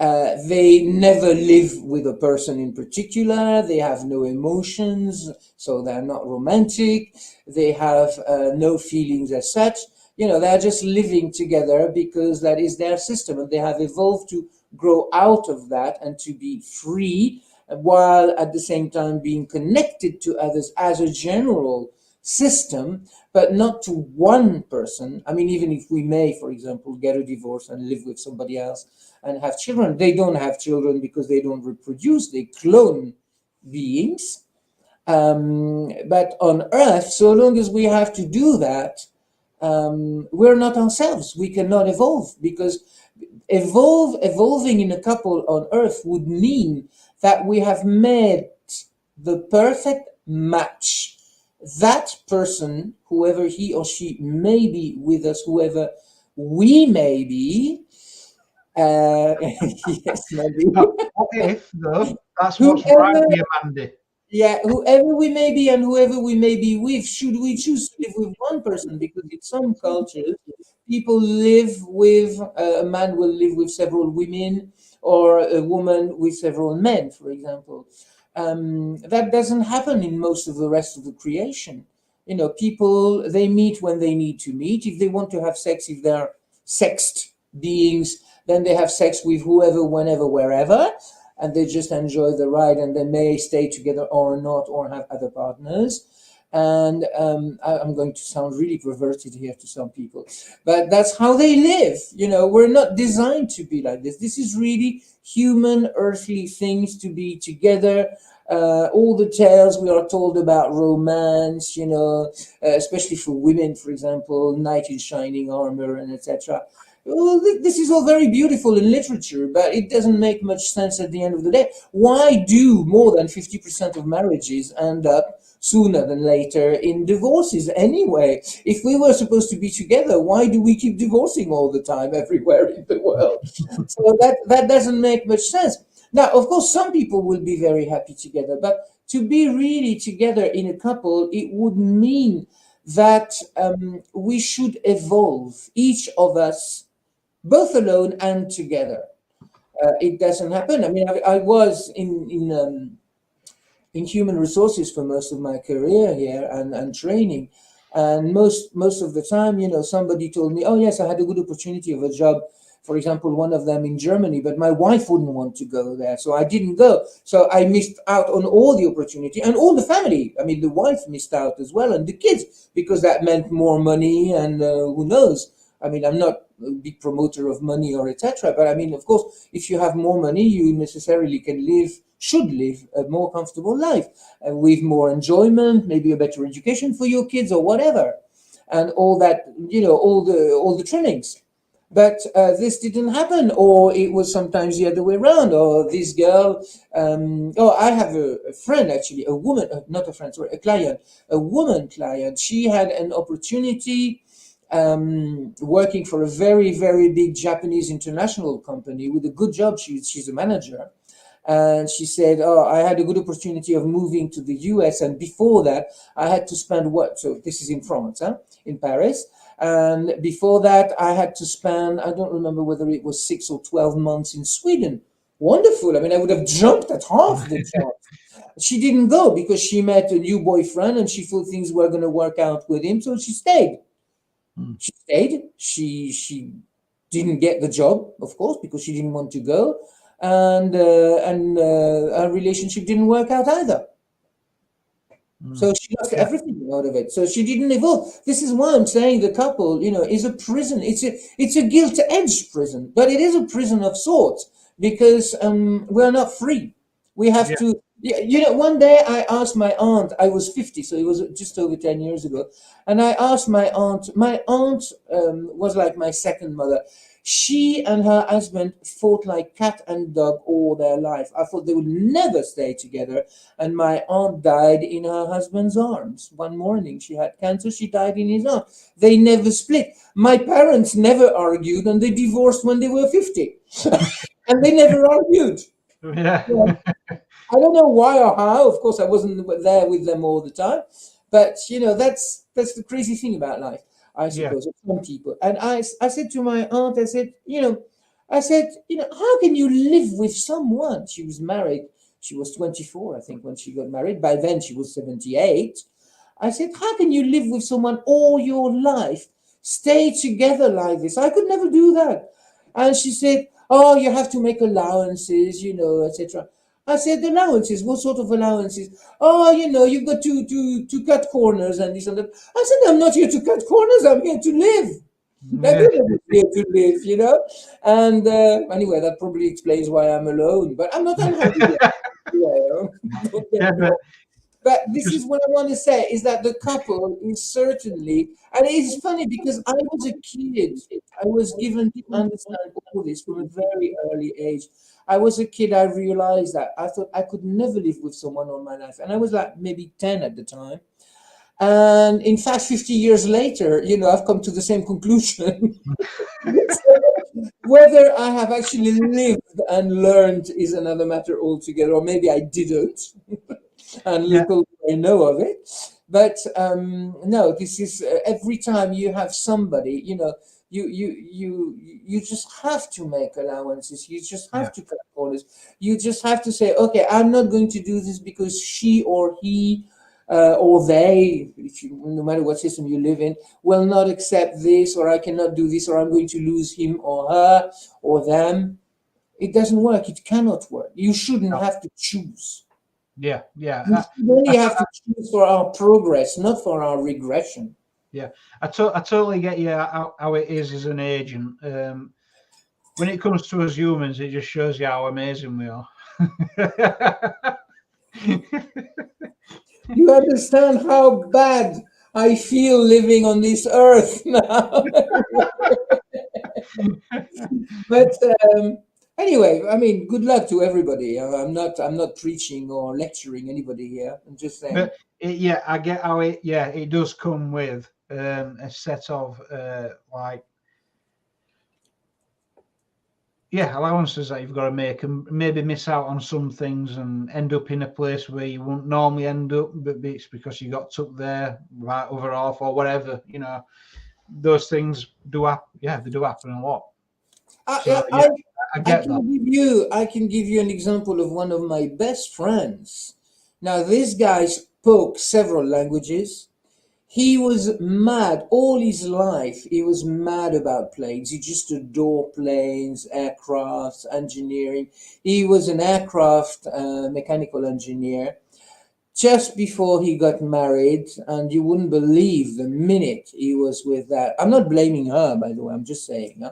They never live with a person in particular. They have no emotions, so they're not romantic. They have no feelings as such. They're just living together because that is their system, and they have evolved to grow out of that and to be free, while at the same time being connected to others as a general system, but not to one person. I mean, even if we may, for example, get a divorce and live with somebody else and have children, they don't have children because they don't reproduce, they clone beings. But on Earth, so long as we have to do that, we're not ourselves. We cannot evolve, because evolving in a couple on Earth would mean that we have made the perfect match. That person, whoever he or she may be with us, whoever we may be, yes, maybe. What if, though? That's what's right Whoever, for you, Mandy. yeah, whoever we may be and whoever we may be with, should we choose to live with one person? Because in some cultures, people live with, a man will live with several women, or a woman with several men, for example. That doesn't happen in most of the rest of the creation. People, they meet when they need to meet. If they want to have sex, if they're sexed beings, then they have sex with whoever, whenever, wherever, and they just enjoy the ride, and they may stay together or not, or have other partners. And I'm going to sound really perverted here to some people, but that's how they live. We're not designed to be like this. This is really human, earthly things, to together. All the tales we are told about romance, especially for women, for example, knight in shining armor, and etc. Well, this is all very beautiful in literature, but it doesn't make much sense at the end of the day. Why do more than 50% of marriages end up sooner than later in divorces anyway? If we were supposed to be together, why do we keep divorcing all the time everywhere in the world? So that doesn't make much sense. Now, of course, some people will be very happy together, but to be really together in a couple, it would mean that we should evolve, each of us, both alone and together. It doesn't happen. I mean, I was in human resources for most of my career here, and training, and most of the time, somebody told me, "Oh yes, I had a good opportunity of a job." For example, one of them in Germany, but my wife wouldn't want to go there, so I didn't go. So I missed out on all the opportunity, and all the family. I mean, the wife missed out as well, and the kids, because that meant more money, and who knows? I mean, I'm not a big promoter of money or etc. But I mean, of course, if you have more money, you necessarily should live a more comfortable life, with more enjoyment, maybe a better education for your kids or whatever, and all that, all the trimmings. But this didn't happen, or it was sometimes the other way around. Or this girl, I have a friend, actually, a woman, not a friend, sorry, a client, a woman client. She had an opportunity working for a very, very big Japanese international company with a good job. She's a manager. And she said, "Oh, I had a good opportunity of moving to the US. And before that, I had to spend so this is in France, in Paris. And before that, I had to spend, I don't remember whether it was 6 or 12 months in Sweden." Wonderful. I mean, I would have jumped at half the chance. She didn't go because she met a new boyfriend and she thought things were going to work out with him. So she stayed. She stayed. She didn't get the job, of course, because she didn't want to go, and our relationship didn't work out either. So she lost everything out of it. So she didn't evolve. This is why I'm saying the couple, is a prison. It's a guilt-edged prison, but it is a prison of sorts, because we're not free. We have to. One day I asked my aunt. I was 50, so it was just over 10 years ago, and I asked my aunt. My aunt was like my second mother. She and her husband fought like cat and dog all their life. I thought they would never stay together. And my aunt died in her husband's arms. One morning, she had cancer. She died in his arms. They never split. My parents never argued, and they divorced when they were 50. And they never argued. Yeah. I don't know why or how. Of course, I wasn't there with them all the time. But, that's the crazy thing about life, I suppose, of some people. And I said to my aunt, I said, how can you live with someone? She was married. She was 24, I think, when she got married. By then, she was 78. I said, how can you live with someone all your life, stay together like this? I could never do that. And she said, oh, you have to make allowances, etc. I said, allowances? What sort of allowances? Oh, you've got to cut corners and this and that. I said, I'm not here to cut corners. I'm here to live. Everybody's here to live, And anyway, that probably explains why I'm alone. But I'm not unhappy. But this is what I want to say, is that the couple is certainly, and it's funny because I was a kid. I was given to understand all this from a very early age. I was a kid, I realized that. I thought I could never live with someone all my life. And I was like maybe 10 at the time. And in fact, 50 years later, I've come to the same conclusion. Whether I have actually lived and learned is another matter altogether, or maybe I didn't, and little I know of it. But no, this is every time you have somebody, you just have to make allowances. You just have to cut corners. You just have to say, okay, I'm not going to do this because she or he or they, no matter what system you live in, will not accept this, or I cannot do this, or I'm going to lose him or her or them. It doesn't work. It cannot work. You shouldn't have to choose. Yeah. We should only have to choose for our progress, not for our regression. Yeah, I totally get you how it is as an agent. When it comes to us humans, it just shows you how amazing we are. You understand how bad I feel living on this earth now. But anyway, I mean, good luck to everybody. I'm not preaching or lecturing anybody here. I'm just saying. But I get how it. Yeah, it does come with a set of allowances that you've got to make, and maybe miss out on some things and end up in a place where you wouldn't normally end up, but it's because you got took there right over off or whatever. Those things do happen. Yeah, they do happen a lot. I can give you an example of one of my best friends. Now, this guy spoke several languages. He was mad all his life. He was mad about planes. He just adored planes, aircraft, engineering. He was an aircraft mechanical engineer. Just before he got married, and you wouldn't believe the minute he was with that. I'm not blaming her, by the way. I'm just saying.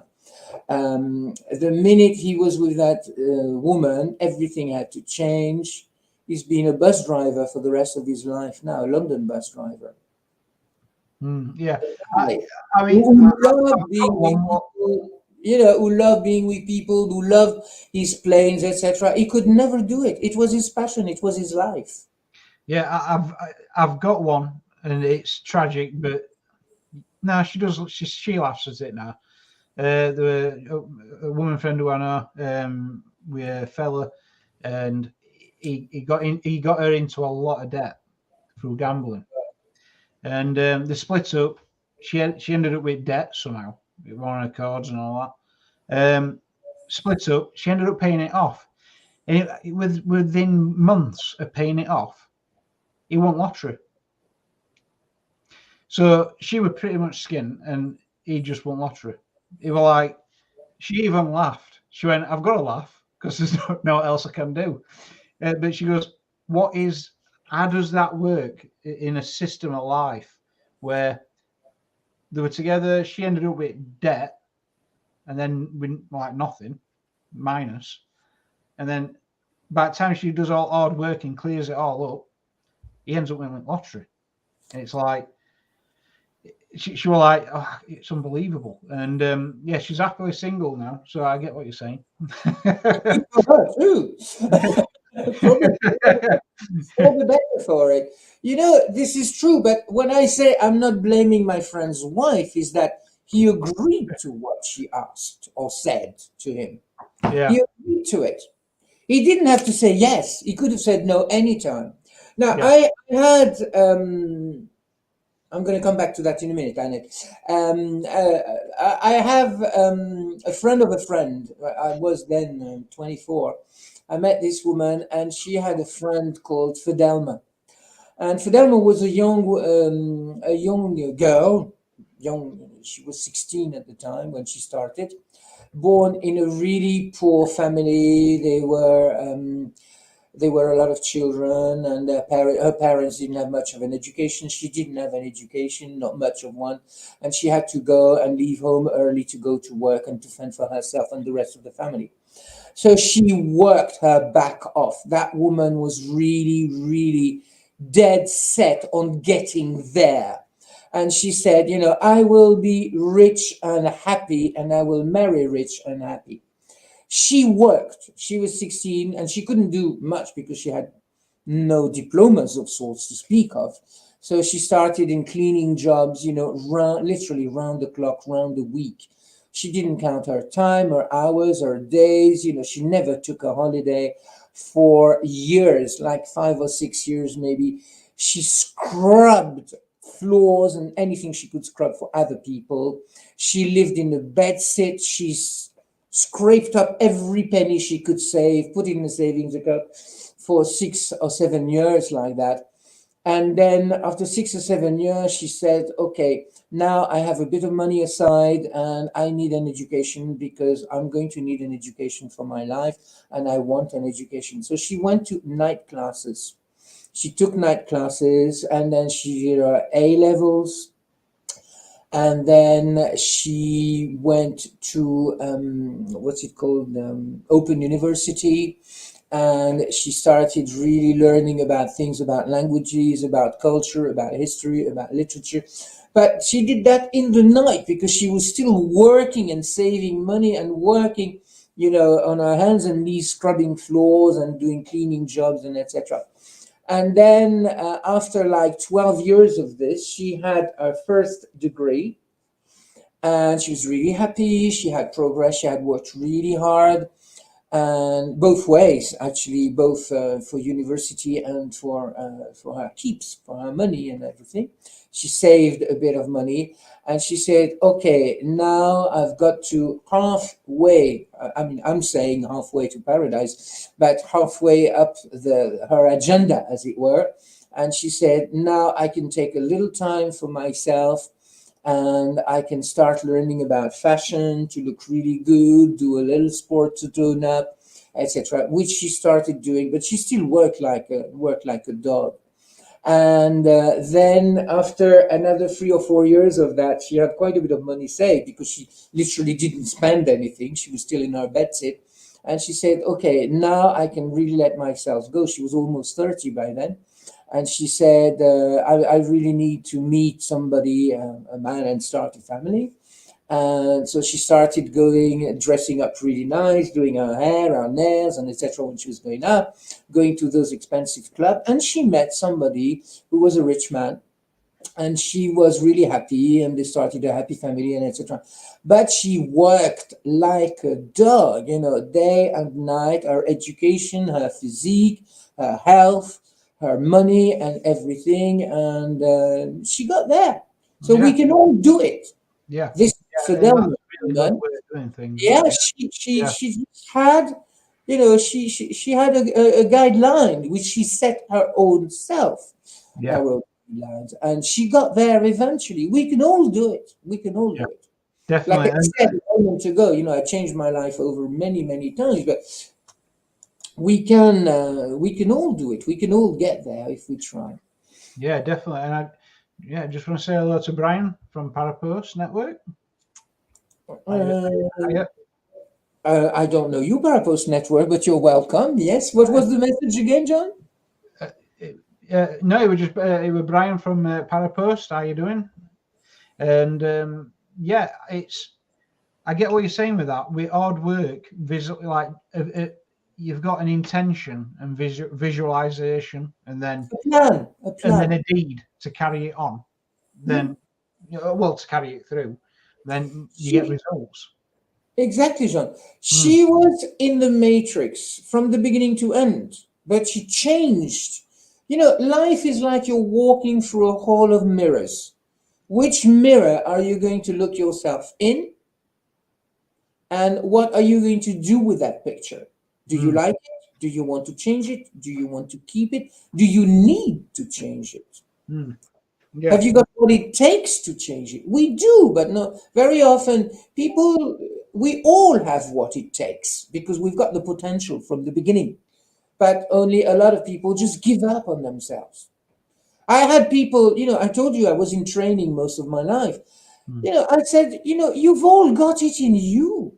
The minute he was with that woman, everything had to change. He's been a bus driver for the rest of his life now, a London bus driver. Yeah, who love being with people, who love his planes, etc. He could never do it. It was his passion. It was his life. Yeah, I've got one, and it's tragic, but no, she does. She laughs at it now. A woman friend who I know, with a fella, and he got her into a lot of debt through gambling, and they split up. She ended up with debt somehow, with one of her cards and all that. Split up. She ended up paying it off, and within months of paying it off, he won lottery. So she was pretty much skinned, and he just won lottery. He was like, she even laughed. She went, "I've got to laugh because there's no what else I can do." But she goes, how does that work in a system of life where they were together? She ended up with debt, and then with like nothing, minus. And then by the time she does all hard work and clears it all up, he ends up winning lottery. And it's like, she was like, oh, it's unbelievable. And she's happily single now, so I get what you're saying. For her too. All the better for it. This is true, but when I say I'm not blaming my friend's wife, is that he agreed to what she asked or said to him. Yeah. He agreed to it. He didn't have to say yes. He could have said no anytime. Now, I had I'm going to come back to that in a minute, Annette. I have a friend of a friend. I was then 24. I met this woman, and she had a friend called Fidelma. And Fidelma was a young girl. She was 16 at the time when she started. Born in a really poor family. There were a lot of children, and her parents didn't have much of an education. She didn't have an education, not much of one. And she had to go and leave home early to go to work and to fend for herself and the rest of the family. So she worked her back off. That woman was really, really dead set on getting there. And she said, I will be rich and happy, and I will marry rich and happy. She worked. She was 16 and she couldn't do much because she had no diplomas of sorts to speak of. So she started in cleaning jobs, literally round the clock, round the week. She didn't count her time, her hours, her days. She never took a holiday for years, like 5 or 6 years maybe. She scrubbed floors and anything she could scrub for other people. She lived in a bed sit. She scraped up every penny she could save, put in a savings account for 6 or 7 years like that. And then after 6 or 7 years, she said, okay, now I have a bit of money aside and I need an education because I'm going to need an education for my life and I want an education. So she went to night classes. She took night classes and then she did her A levels. And then she went to, what's it called, Open University. And she started really learning about things, about languages, about culture, about history, about literature. But she did that in the night because she was still working and saving money and working, on her hands and knees, scrubbing floors and doing cleaning jobs and etc. And then after like 12 years of this, she had her first degree and she was really happy. She had progress. She had worked really hard. And both ways, actually, both for university and for her keeps, for her money and everything. She saved a bit of money, and she said, "Okay, now I've got to halfway. I mean, I'm saying halfway to paradise, but halfway up her agenda, as it were." And she said, "Now I can take a little time for myself." And I can start learning about fashion to look really good, do a little sport to tone up, etc., which she started doing, but she still worked like a dog. And then after another 3 or 4 years of that, she had quite a bit of money saved because she literally didn't spend anything. She was still in her bedsit. And she said, okay, now I can really let myself go. She was almost 30 by then. And she said, I really need to meet somebody, a man, and start a family. And so she started dressing up really nice, doing her hair, her nails, and etc. when she was going out, going to those expensive clubs. And she met somebody who was a rich man. And she was really happy, and they started a happy family, and etc. But she worked like a dog, day and night, her education, her physique, her health, her money and everything, and she got there. So we can all do it. Yeah. This Fidelma, really good way of doing things. yeah, she had, she had a guideline which she set her own self, Yeah. her own guidelines, and she got there eventually. We can all do it. We can all do it. Definitely. Like I said a moment ago, I changed my life over many, many times, but we can all do it. We can all get there if we try. Yeah, definitely. And I just want to say hello to Brian from Parapost Network. I don't know you, Parapost Network, but you're welcome. Yes. What was the message again, John? No, it was Brian from Parapost. How you doing? And I get what you're saying with that. With hard work, like you've got an intention and visualization, and then a plan, and then a deed to carry it on. Then, to carry it through, then you get results. Exactly, John. She was in the matrix from the beginning to end, but she changed. Life is like you're walking through a hall of mirrors. Which mirror are you going to look yourself in? And what are you going to do with that picture? Do you like it? Do you want to change it? Do you want to keep it? Do you need to change it? Yeah. Have you got what it takes to change it? We do, but no. Very often, we all have what it takes because we've got the potential from the beginning. But only a lot of people just give up on themselves. I had people, I told you I was in training most of my life. I said, you've all got it in you.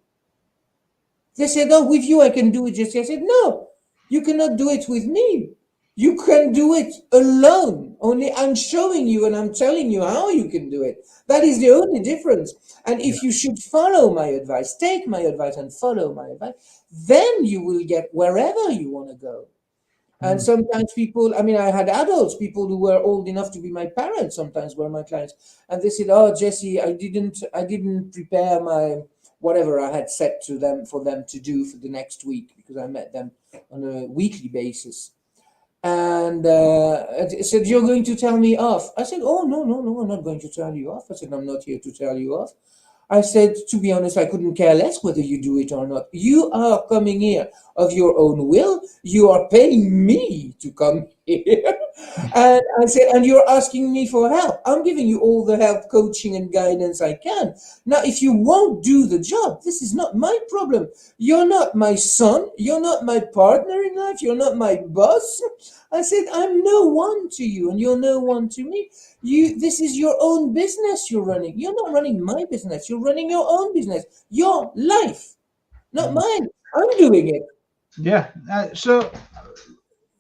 They said, oh, with you I can do it, Jesse. I said, no, you cannot do it with me. You can do it alone. Only I'm showing you and I'm telling you how you can do it. That is the only difference. And Yeah. if you should follow my advice, take my advice and follow my advice, then you will get wherever you want to go. And Mm. sometimes people, I mean, I had adults, people who were old enough to be my parents sometimes were my clients. And they said, "Oh, Jesse, I didn't prepare my whatever I had set to them for them to do for the next week because I met them on a weekly basis." And it said, "You're going to tell me off." I said, "Oh, no, no, no, I'm not going to tell you off." I said, "I'm not here to tell you off." I said, "To be honest, I couldn't care less whether you do it or not. You are coming here of your own will. You are paying me to come here." And I said, "And you're asking me for help. I'm giving you all the help, coaching, and guidance I can. Now, if you won't do the job, this is not my problem. You're not my son. You're not my partner in life. You're not my boss." I said, "I'm no one to you, and you're no one to me. This is your own business you're running. You're not running my business. You're running your own business, your life, not Mm. mine. I'm doing it." Yeah. So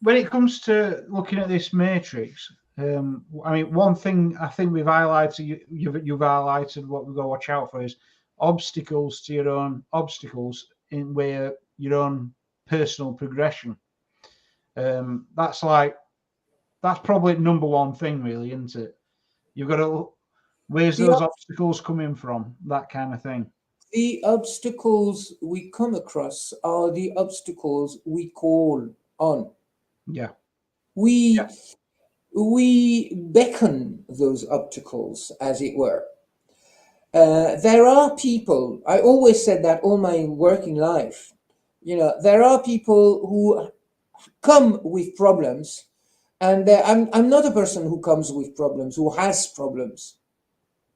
when it comes to looking at this matrix, I mean, one thing I think we've highlighted, you've highlighted what we've got to watch out for is obstacles to your own obstacles in where your own personal progression. That's probably number one thing, really, isn't it? You've got to where's The, those obstacles coming from, that kind of thing. the obstacles we come across are the obstacles we call on. Yeah, yeah, We we beckon those obstacles, as it were. There are people, I always said that all my working life, there are people who come with problems, and I'm not a person who comes with problems, who has problems.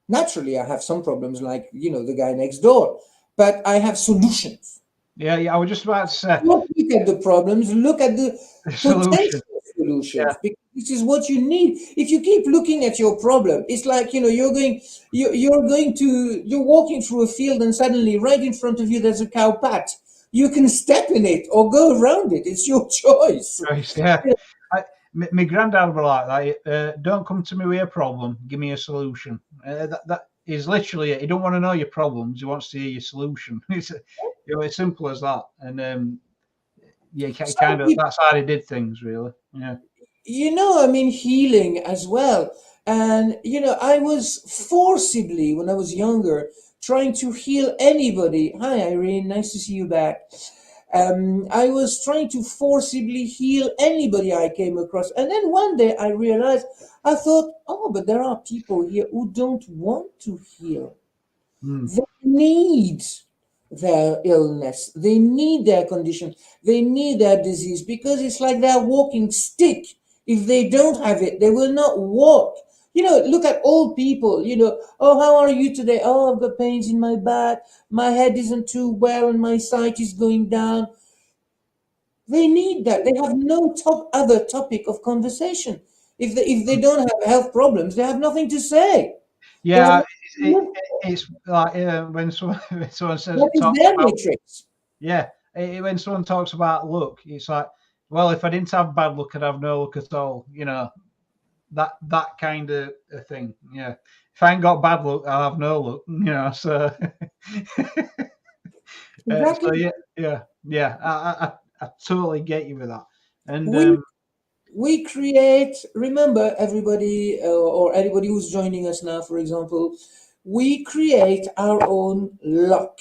Naturally, I have some problems, like, the guy next door, but I have solutions. yeah, yeah. I was just about to say Don't look at the problems, look at the the solution. potential Yeah, solutions, because this is what you need. If you keep looking at your problem, it's like, you're walking through a field, and suddenly right in front of you there's a cow pat. You can step in it or go around it. It's your choice. Christ, yeah. My granddad was like that. Don't come to me with a problem. Give me a solution. That is literally it. He don't want to know your problems. He wants to hear your solution. It's simple as that. And yeah, Some kind of people, that's how he did things, really. Yeah. I mean, healing as well. And, I was forcibly, when I was younger, trying to heal anybody. Hi, Irene. Nice to see you back. I was trying to forcibly heal anybody I came across. And then one day I realized, I thought, oh, but there are people here who don't want to heal. Mm. They need their illness, they need their condition, they need their disease, because it's like they're walking stick. If they don't have it, they will not walk. Look at old people, "Oh, how are you today?" "Oh, I've got pains in my back, my head isn't too well, and my sight is going down." They need that. They have no other topic of conversation. If they don't have health problems, they have nothing to say. They have Yeah, nothing. it's like when someone, when someone says That is talks their about matrix. yeah, when someone talks about luck, it's like, well, if I didn't have bad luck, I'd have no luck at all. That kind of a thing. Yeah, if I ain't got bad luck, I'll have no luck. So Exactly. so yeah, yeah, yeah. I totally get you with that. And We we create. Remember, everybody, or anybody who's joining us now, for example, we create our own luck.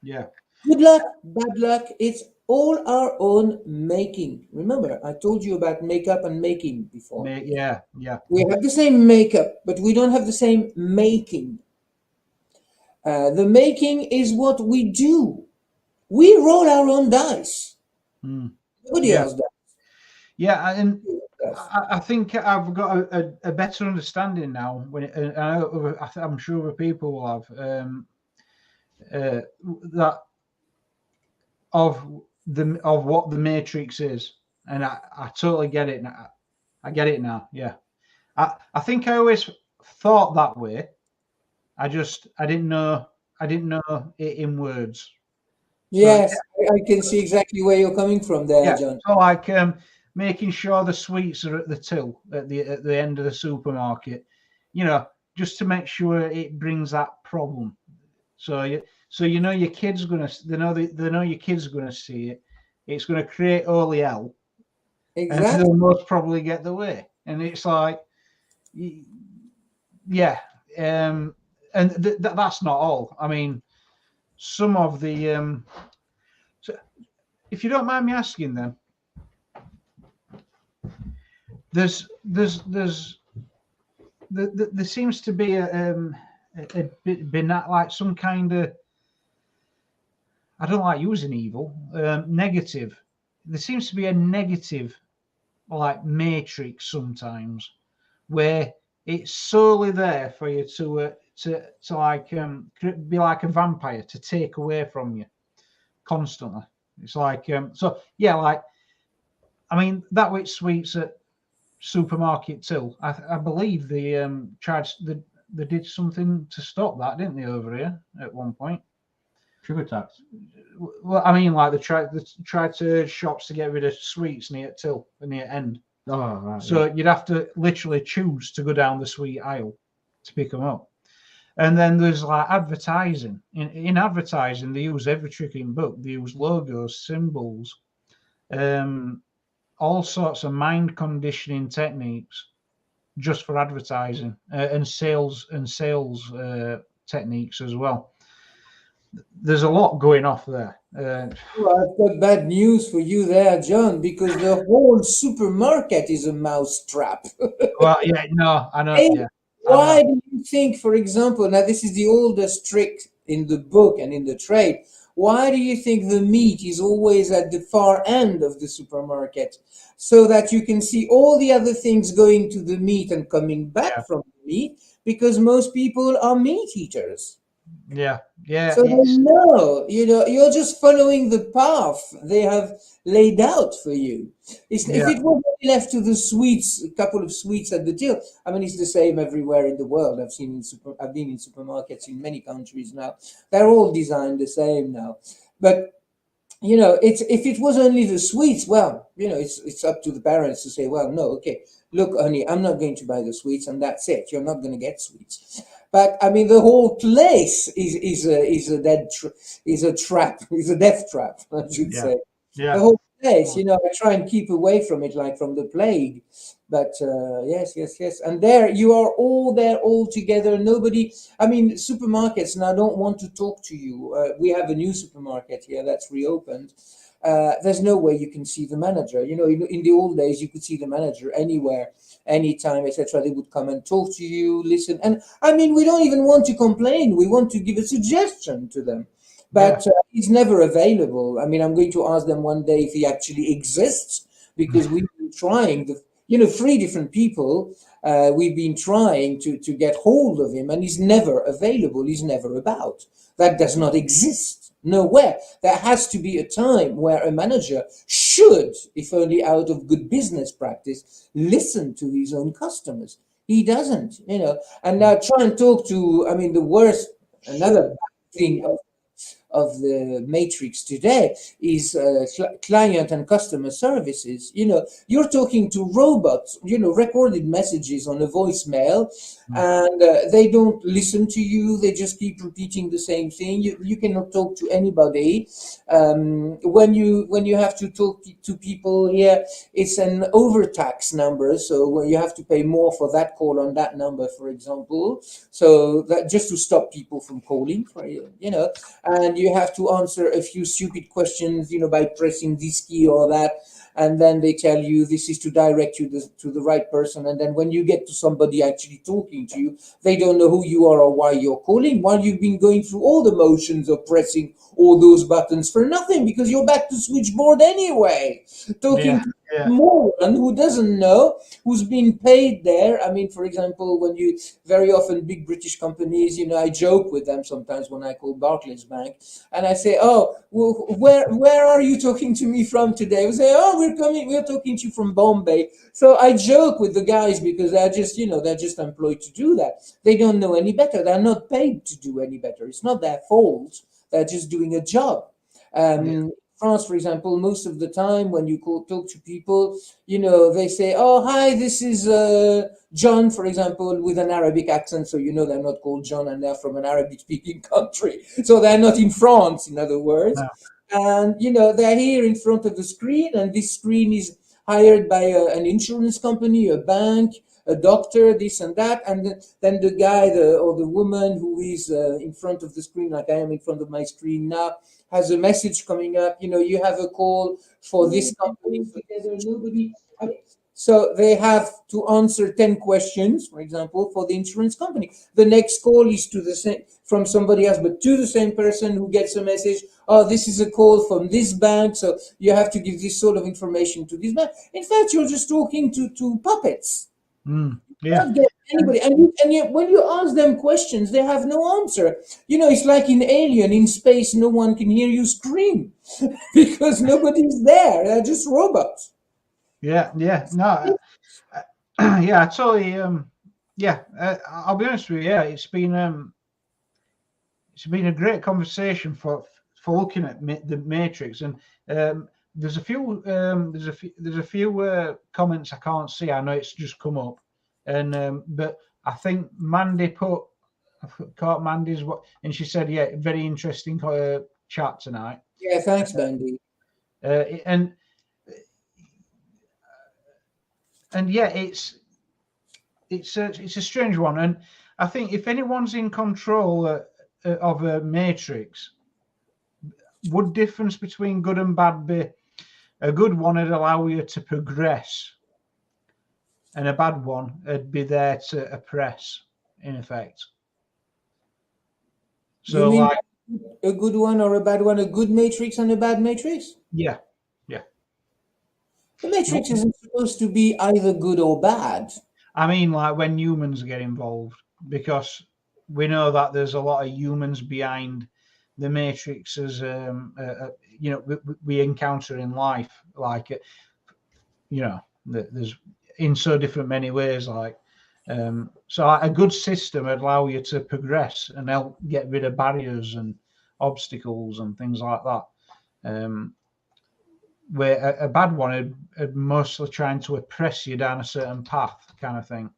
yeah, Good luck, bad luck. It's all our own making. Remember, I told you about makeup and making before. yeah, yeah, We have the same makeup, but we don't have the same making. The making is what we do. We roll our own dice. mm, Nobody yeah, else does. yeah. And I think I've got a better understanding now. I'm sure other people will have that of what the Matrix is, and I totally get it now. I get it now. Yeah, I think I always thought that way. I didn't know it in words. So Yes, I can see exactly where you're coming from there, yeah, John. so like making sure the sweets are at the till at the end of the supermarket, you know, just to make sure it brings that problem. So you know your kid's gonna they know your kid's gonna see it. It's gonna create holy hell, and they'll Exactly. most probably get the way. And it's like, yeah, and that's not all. I mean, some of the so if you don't mind me asking, then there's there seems to be a bit like some kind of, I don't like using evil, negative. There seems to be a negative like matrix sometimes where it's solely there for you to like be like a vampire to take away from you constantly. It's like so yeah, like I mean that which sweets at supermarket till. I believe they did something to stop that, didn't they, over here at one point? Sugar tax. Well, I mean, like they tried to urge shops to get rid of sweets near till near end. Oh, right. So you'd have to literally choose to go down the sweet aisle to pick them up. And then there's like advertising. In advertising, they use every trick in book. They use logos, symbols, um, all sorts of mind conditioning techniques just for advertising and sales techniques as well. There's a lot going off there. Well, I've got bad news for you there, John, because the whole supermarket is a mouse trap. Well, yeah, no, I know, Hey, yeah, I know, why do you think, for example, now this is the oldest trick in the book and in the trade. Why do you think the meat is always at the far end of the supermarket? So that you can see all the other things going to the meat and coming yeah, back from the meat, because most people are meat eaters. yeah, yeah, So they it's know, you're just following the path they have laid out for you. If yeah, it was left to the sweets, a couple of sweets at the till, I mean, it's the same everywhere in the world. I've been in supermarkets in many countries now. They're all designed the same now. But it's if it was only the sweets, well, it's up to the parents to say, well, no, okay, look, honey, I'm not going to buy the sweets, and that's it. You're not going to get sweets. But I mean, the whole place is a trap, is a death trap, I should yeah, say. The yeah, whole place, I try and keep away from it, like from the plague. But yes, yes, yes, and there you are, all there, all together. Nobody. I mean, supermarkets now don't want to talk to you. We have a new supermarket here that's reopened. There's no way you can see the manager. In the old days, you could see the manager anywhere, anytime, etc. They would come and talk to you, listen. And I mean, we don't even want to complain. We want to give a suggestion to them. yeah, But he's never available. I mean, I'm going to ask them one day if he actually exists, because we've been trying, three different people. We've been trying to get hold of him, and he's never available. He's never about. That does not exist. Nowhere. There has to be a time where a manager should, if only out of good business practice, listen to his own customers. He doesn't. And now try and talk to, I mean, the worst, another thing of the matrix today is client and customer services. You're talking to robots, recorded messages on a voicemail, and they don't listen to you. They just keep repeating the same thing. You cannot talk to anybody. When you have to talk to people here, it's an overtax number, so you have to pay more for that call on that number, for example, so that just to stop people from calling for and you have to answer a few stupid questions, by pressing this key or that, and then they tell you this is to direct you to the right person, and then when you get to somebody actually talking to you, they don't know who you are or why you're calling, while you've been going through all the motions of pressing all those buttons for nothing, because you're back to switchboard anyway, talking yeah, to yeah, moron who doesn't know, who's been paid there. I mean, for example, when you very often big British companies, I joke with them sometimes when I call Barclays Bank, and I say, "Oh, well, where are you talking to me from today?" We say, "Oh, we're talking to you from Bombay." So I joke with the guys because they're just employed to do that. They don't know any better. They're not paid to do any better. It's not their fault. They're just doing a job. France, for example, most of the time when you talk to people, you know, they say, "Oh, hi, this is John," for example, with an Arabic accent. So you know they're not called John, and they're from an Arabic-speaking country. So they're not in France, in other words. No. And you know they're here in front of the screen, and this screen is hired by an insurance company, a bank, a doctor, this and that, and then the guy or the woman who is in front of the screen, like I am in front of my screen now, has a message coming up. You know, you have a call for this company. Together, nobody. So they have to answer 10 questions, for example, for the insurance company. The next call is to the same from somebody else, but to the same person who gets a message. Oh, this is a call from this bank, so you have to give this sort of information to this bank. In fact, you're just talking to puppets. Yeah. Not get anybody, and yet when you ask them questions, they have no answer. You know, it's like in Alien, in space, no one can hear you scream because nobody's there. They're just robots. Yeah. No. Yeah. I totally. Yeah. I'll be honest with you. Yeah, it's been a great conversation for looking at the Matrix, and there's a few comments I can't see. I know it's just come up, and but I think Mandy caught Mandy's and she said, yeah, very interesting chat tonight. Yeah, thanks, Mandy. And yeah, it's a strange one, and I think if anyone's in control of a Matrix, would difference between good and bad be a good one would allow you to progress, and a bad one would be there to oppress, in effect. So, you mean like a good one or a bad one? A good Matrix and a bad Matrix? yeah. The Matrix isn't supposed to be either good or bad. I mean, like when humans get involved, because we know that there's a lot of humans behind the Matrixes, you know, we encounter in life, like, you know, there's in so different many ways, like, so a good system would allow you to progress and help get rid of barriers and obstacles and things like that. Where a bad one would mostly trying to oppress you down a certain path, kind of thing.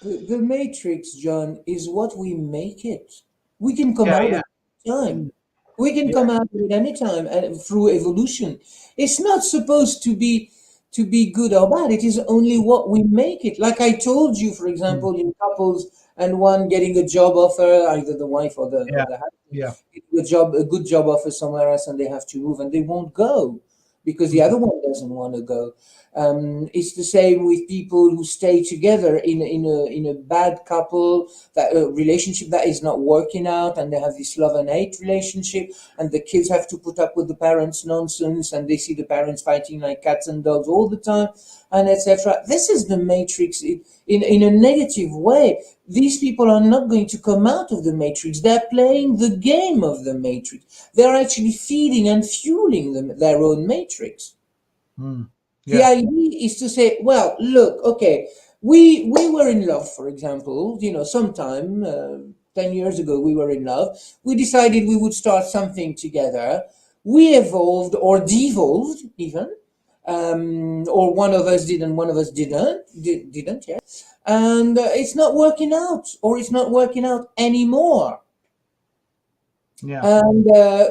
The Matrix, John, is what we make it. We can come out of it time. We can come out of it anytime through evolution. It's not supposed to be good or bad. It is only what we make it. Like I told you, for example, in couples and one getting a job offer, either the wife or the husband, a good job offer somewhere else, and they have to move, and they won't go because the other one doesn't want to go. It's the same with people who stay together in a bad couple, that relationship that is not working out, and they have this love and hate relationship, and the kids have to put up with the parents' nonsense, and they see the parents fighting like cats and dogs all the time, and etc. This is the Matrix in a negative way. These people are not going to come out of the Matrix. They're playing the game of the Matrix. They're actually feeding and fueling their own Matrix. The idea is to say, well, look, okay, we were in love, for example, you know, sometime 10 years ago, we were in love. We decided we would start something together. We evolved or devolved even, or one of us did and one of us didn't, yeah. And it's not working out, or it's not working out anymore. Yeah. And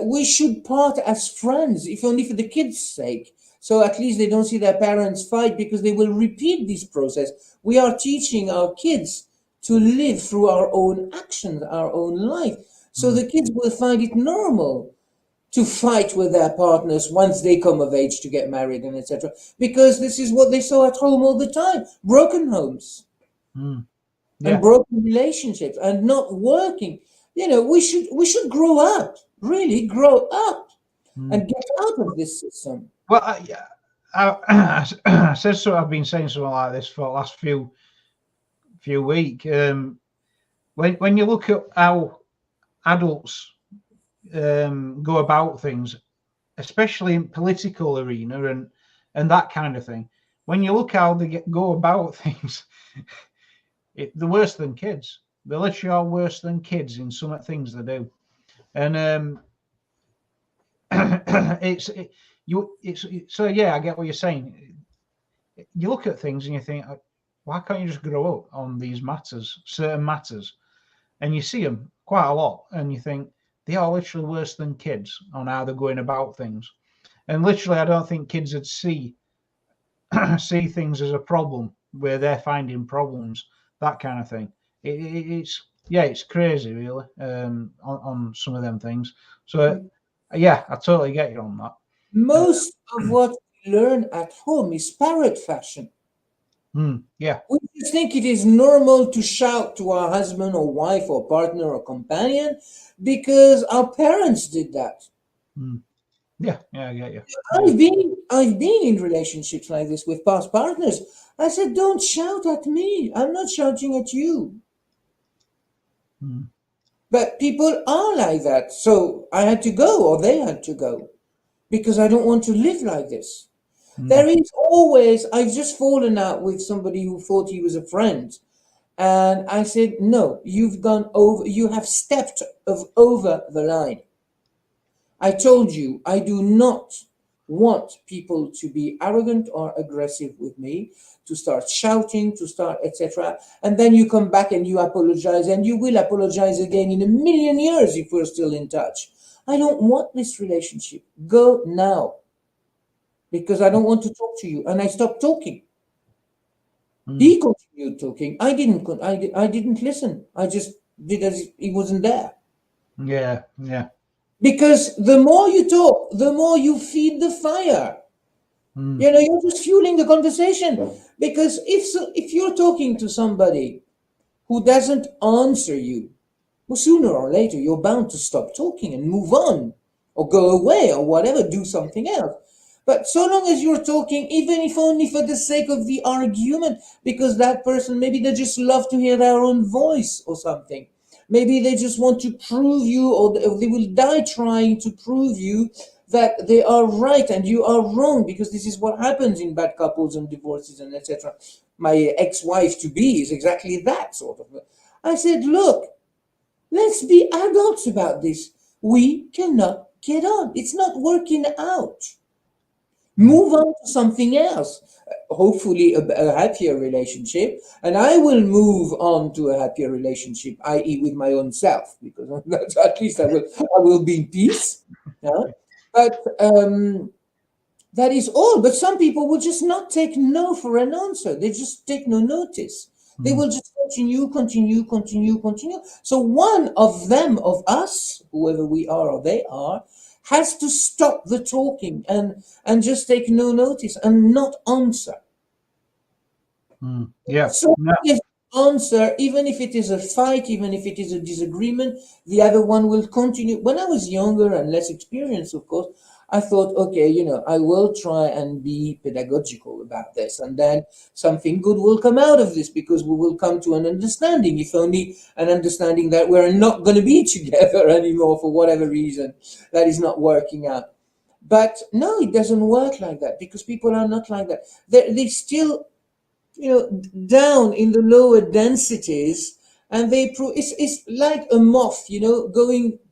we should part as friends, if only for the kids' sake. So at least they don't see their parents fight, because they will repeat this process. We are teaching our kids to live through our own actions, our own life. So the kids will find it normal to fight with their partners once they come of age to get married and etc. Because this is what they saw at home all the time: broken homes and broken relationships and not working. You know, we should grow up, really grow up, and get out of this system. Well, I said so. I've been saying something like this for the last few weeks. When you look at how adults go about things, especially in political arena and that kind of thing, when you look how they go about things, they're worse than kids. They literally are worse than kids in some things they do. And So yeah, I get what you're saying. You look at things and you think, why can't you just grow up on these matters, certain matters, and you see them quite a lot, and you think they are literally worse than kids on how they're going about things. And literally, I don't think kids would see see things as a problem where they're finding problems, that kind of thing. It's crazy, really, on some of them things. So yeah, I totally get you on that. Most of what we learn at home is parrot fashion. Yeah. We just think it is normal to shout to our husband or wife or partner or companion because our parents did that. Yeah, I get you. I've been in relationships like this with past partners. I said, don't shout at me. I'm not shouting at you. But people are like that. So I had to go, or they had to go, because I don't want to live like this. There is always, I've just fallen out with somebody who thought he was a friend. And I said, no, you have stepped over the line. I told you, I do not want people to be arrogant or aggressive with me, to start shouting, to start, etc. And then you come back and you apologize, and you will apologize again in a million years if we're still in touch. I don't want this relationship. Go now. Because I don't want to talk to you. And I stopped talking. He continued talking. I didn't listen. I just did as if he wasn't there. Yeah. Because the more you talk, the more you feed the fire. You're just fueling the conversation. Because if you're talking to somebody who doesn't answer you, well, sooner or later you're bound to stop talking and move on, or go away, or whatever, do something else. But so long as you're talking, even if only for the sake of the argument, because that person, maybe they just love to hear their own voice or something. Maybe they just want to prove you, or they will die trying to prove you that they are right and you are wrong, because this is what happens in bad couples and divorces and etc. My ex-wife to be is exactly that sort of. I said, look, let's be adults about this. We cannot get on. It's not working out. Move on to something else. Hopefully a happier relationship. And I will move on to a happier relationship, i.e. with my own self, because at least I will be in peace. Yeah? But that is all. But some people will just not take no for an answer. They just take no notice. They will just continue. So one of them, of us, whoever we are or they are, has to stop the talking and just take no notice and not answer. Yeah. So if answer, even if it is a fight, even if it is a disagreement, the other one will continue. When I was younger and less experienced, of course, I thought, okay, I will try and be pedagogical about this, and then something good will come out of this, because we will come to an understanding, if only an understanding that we're not going to be together anymore for whatever reason that is not working out. But no, it doesn't work like that, because people are not like that. They still, down in the lower densities, and it's like a moth,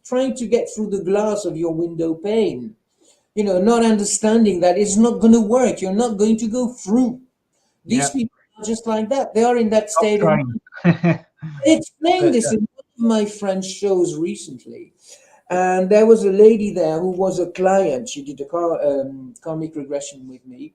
trying to get through the glass of your window pane. Not understanding that it's not going to work. You're not going to go through. These people are just like that. They are in that state. I explained this in one of my French shows recently. And there was a lady there who was a client. She did a karmic regression with me.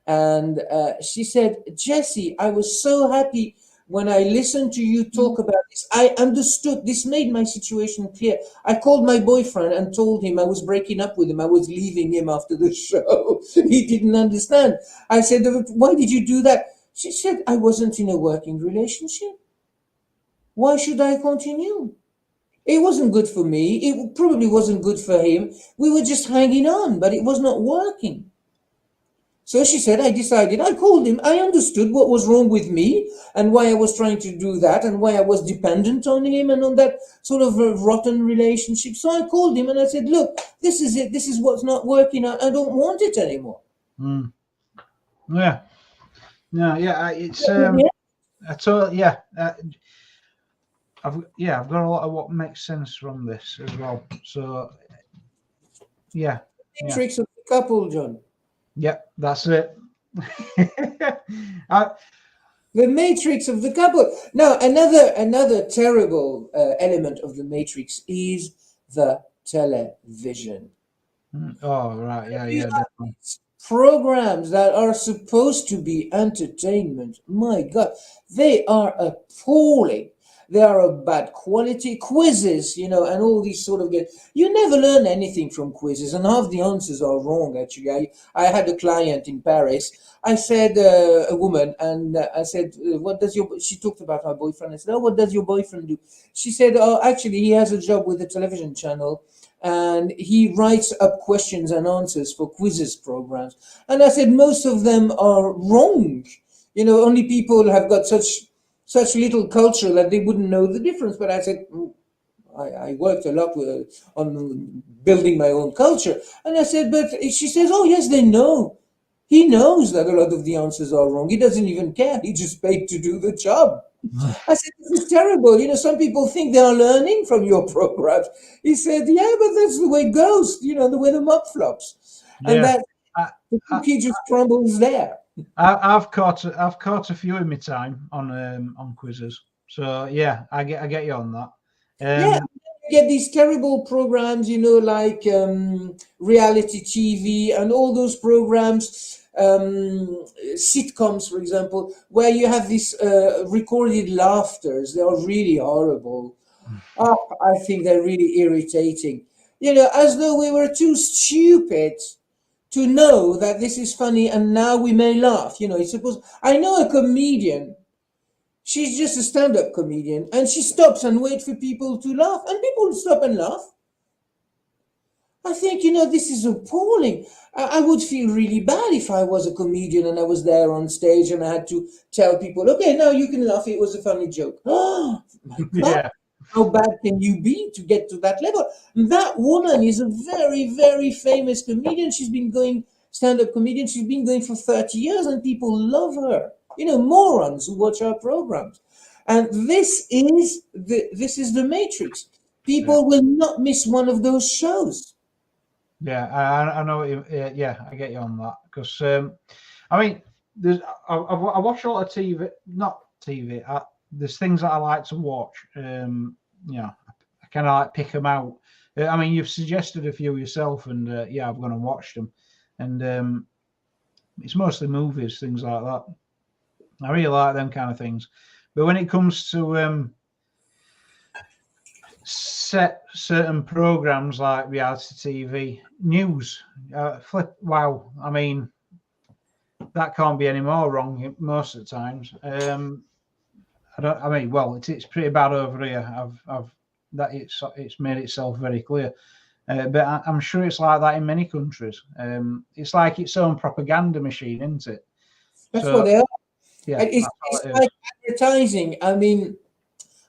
And she said, Jesse, I was so happy when I listened to you talk about this. I understood. This made my situation clear. I called my boyfriend and told him I was breaking up with him. I was leaving him after the show. He didn't understand. I said, why did you do that? She said, I wasn't in a working relationship. Why should I continue? It wasn't good for me. It probably wasn't good for him. We were just hanging on, but it was not working. So she said, I called him. I understood what was wrong with me and why I was trying to do that and why I was dependent on him and on that sort of a rotten relationship. So I called him and I said, look, this is it. This is what's not working. I don't want it anymore. Yeah. No, yeah, it's I totally, yeah. I've got a lot of what makes sense from this as well. So Yeah. Yeah. Matrix of the couple, John. Yep. That's it. The matrix of the couple. Now, another terrible element of the matrix is the television. Oh, right. Yeah. You Yeah. have Definitely. these programs that are supposed to be entertainment. My God, they are appalling. They are of bad quality. Quizzes, and all these sort of games. You never learn anything from quizzes, and half the answers are wrong, actually. I had a client in Paris. I said, a woman, and I said, what does she talked about her boyfriend. I said, oh, what does your boyfriend do? She said, oh, actually, he has a job with a television channel, and he writes up questions and answers for quizzes programs. And I said, most of them are wrong. Only people have got such little culture that they wouldn't know the difference. But I said, I worked a lot on building my own culture. And I said, but she says, oh, yes, they know. He knows that a lot of the answers are wrong. He doesn't even care. He just paid to do the job. I said, this is terrible. Some people think they are learning from your programs. He said, yeah, but that's the way it goes, the way the mop flops. And Yeah. that the cookie just crumbles there. I've caught a few in my time on quizzes. So yeah, I get you on that. Yeah, you get these terrible programs, like reality TV and all those programs, sitcoms, for example, where you have these recorded laughters. They are really horrible. Oh, I think they're really irritating. As though we were too stupid to know that this is funny and now we may laugh. It's supposed. I know a comedian. She's just a stand-up comedian, and she stops and waits for people to laugh, and people stop and laugh. I think, this is appalling. I would feel really bad if I was a comedian and I was there on stage and I had to tell people, okay, now you can laugh. It was a funny joke. Oh, my God. Yeah. How bad can you be to get to that level? That woman is a very, very famous comedian. She's been going stand-up comedian. She's been going for 30 years, and people love her. Morons who watch our programs. And this is the Matrix. People will not miss one of those shows. Yeah, I know. Yeah, I get you on that because I mean, I watch a lot of TV, not TV. There's things that I like to watch. I kind of like pick them out. I mean, you've suggested a few yourself, and yeah, I've gone and watched them, and it's mostly movies, things like that. I really like them kind of things, but when it comes to certain programs like reality TV, news, wow, I mean, that can't be any more wrong most of the times. It's pretty bad over here. It's made itself very clear, but I'm sure it's like that in many countries. It's like its own propaganda machine, isn't it? That's what they are. Yeah, It's like advertising. I mean,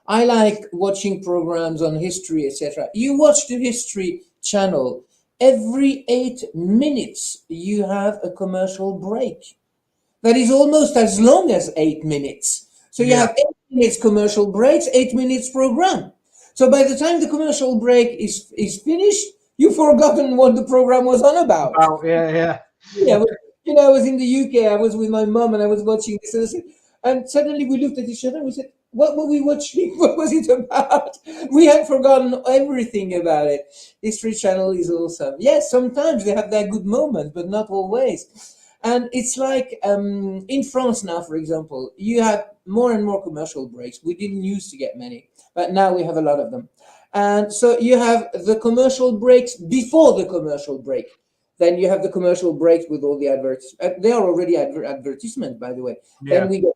I like watching programs on history, etc. You watch the History Channel. Every 8 minutes, you have a commercial break. That is almost as long as 8 minutes. So you have 8 minutes commercial breaks, 8 minutes program. So by the time the commercial break is finished, you've forgotten what the program was on about. Oh, yeah. Yeah, I was in the UK. I was with my mom, and I was watching this, and suddenly we looked at each other and we said, "What were we watching? What was it about?" We had forgotten everything about it. History Channel is awesome. Yes, sometimes they have their good moments, but not always. And it's like in France now, for example, you have more and more commercial breaks. We didn't used to get many, but now we have a lot of them. And so you have the commercial breaks before the commercial break. Then you have the commercial breaks with all the adverts. They are already advertisements, by the way. Yeah. Then we get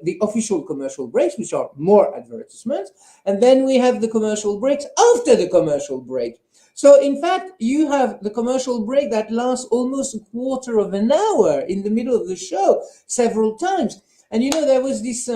the official commercial breaks, which are more advertisements. And then we have the commercial breaks after the commercial break. So, in fact, you have the commercial break that lasts almost a quarter of an hour in the middle of the show several times. And, there was this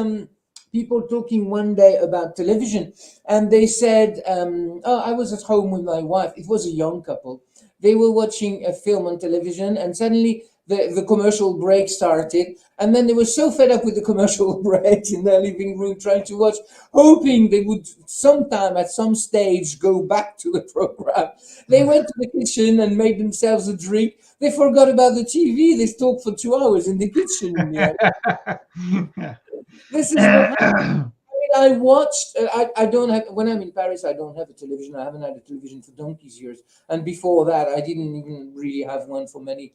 people talking one day about television, and they said, I was at home with my wife. It was a young couple. They were watching a film on television, and suddenly the commercial break started, and then they were so fed up with the commercial breaks in their living room trying to watch, hoping they would sometime at some stage go back to the program. They went to the kitchen and made themselves a drink. They forgot about the TV. They talked for 2 hours in the kitchen in the end. This is what happened. I watched. I don't have. When I'm in Paris, I don't have a television. I haven't had a television for donkey's years. And before that, I didn't even really have one for many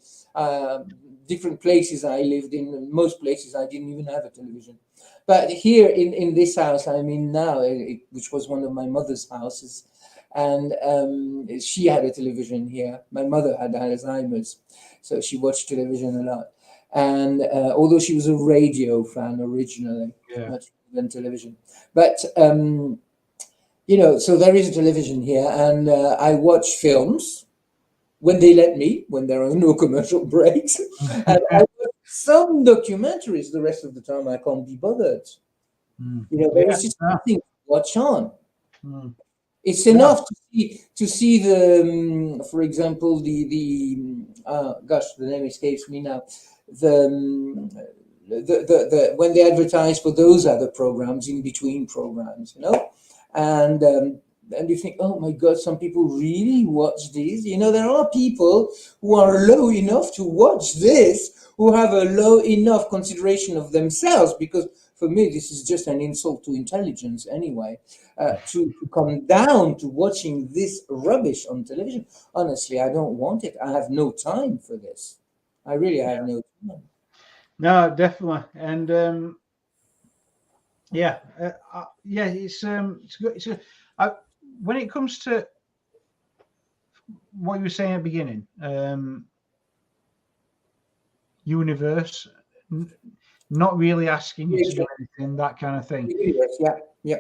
different places I lived in. Most places, I didn't even have a television. But here in this house I'm in now, which was one of my mother's houses, and she had a television here. My mother had Alzheimer's, so she watched television a lot. And although she was a radio fan originally, much than television, but so there is a television here, and I watch films when they let me, when there are no commercial breaks, and I watch some documentaries. The rest of the time, I can't be bothered. There is just nothing to watch on. It's enough to see the, for example, the the name escapes me now. The when they advertise for those other programs in between programs, and you think, oh my God, some people really watch these. There are people who are low enough to watch this, who have a low enough consideration of themselves, because for me this is just an insult to intelligence anyway, to come down to watching this rubbish on television. Honestly, I don't want it. I have no time for this. I really have no time. No, definitely, and it's good. It's good. When it comes to what you were saying at the beginning, universe, not really asking you to do anything, that kind of thing. Yeah.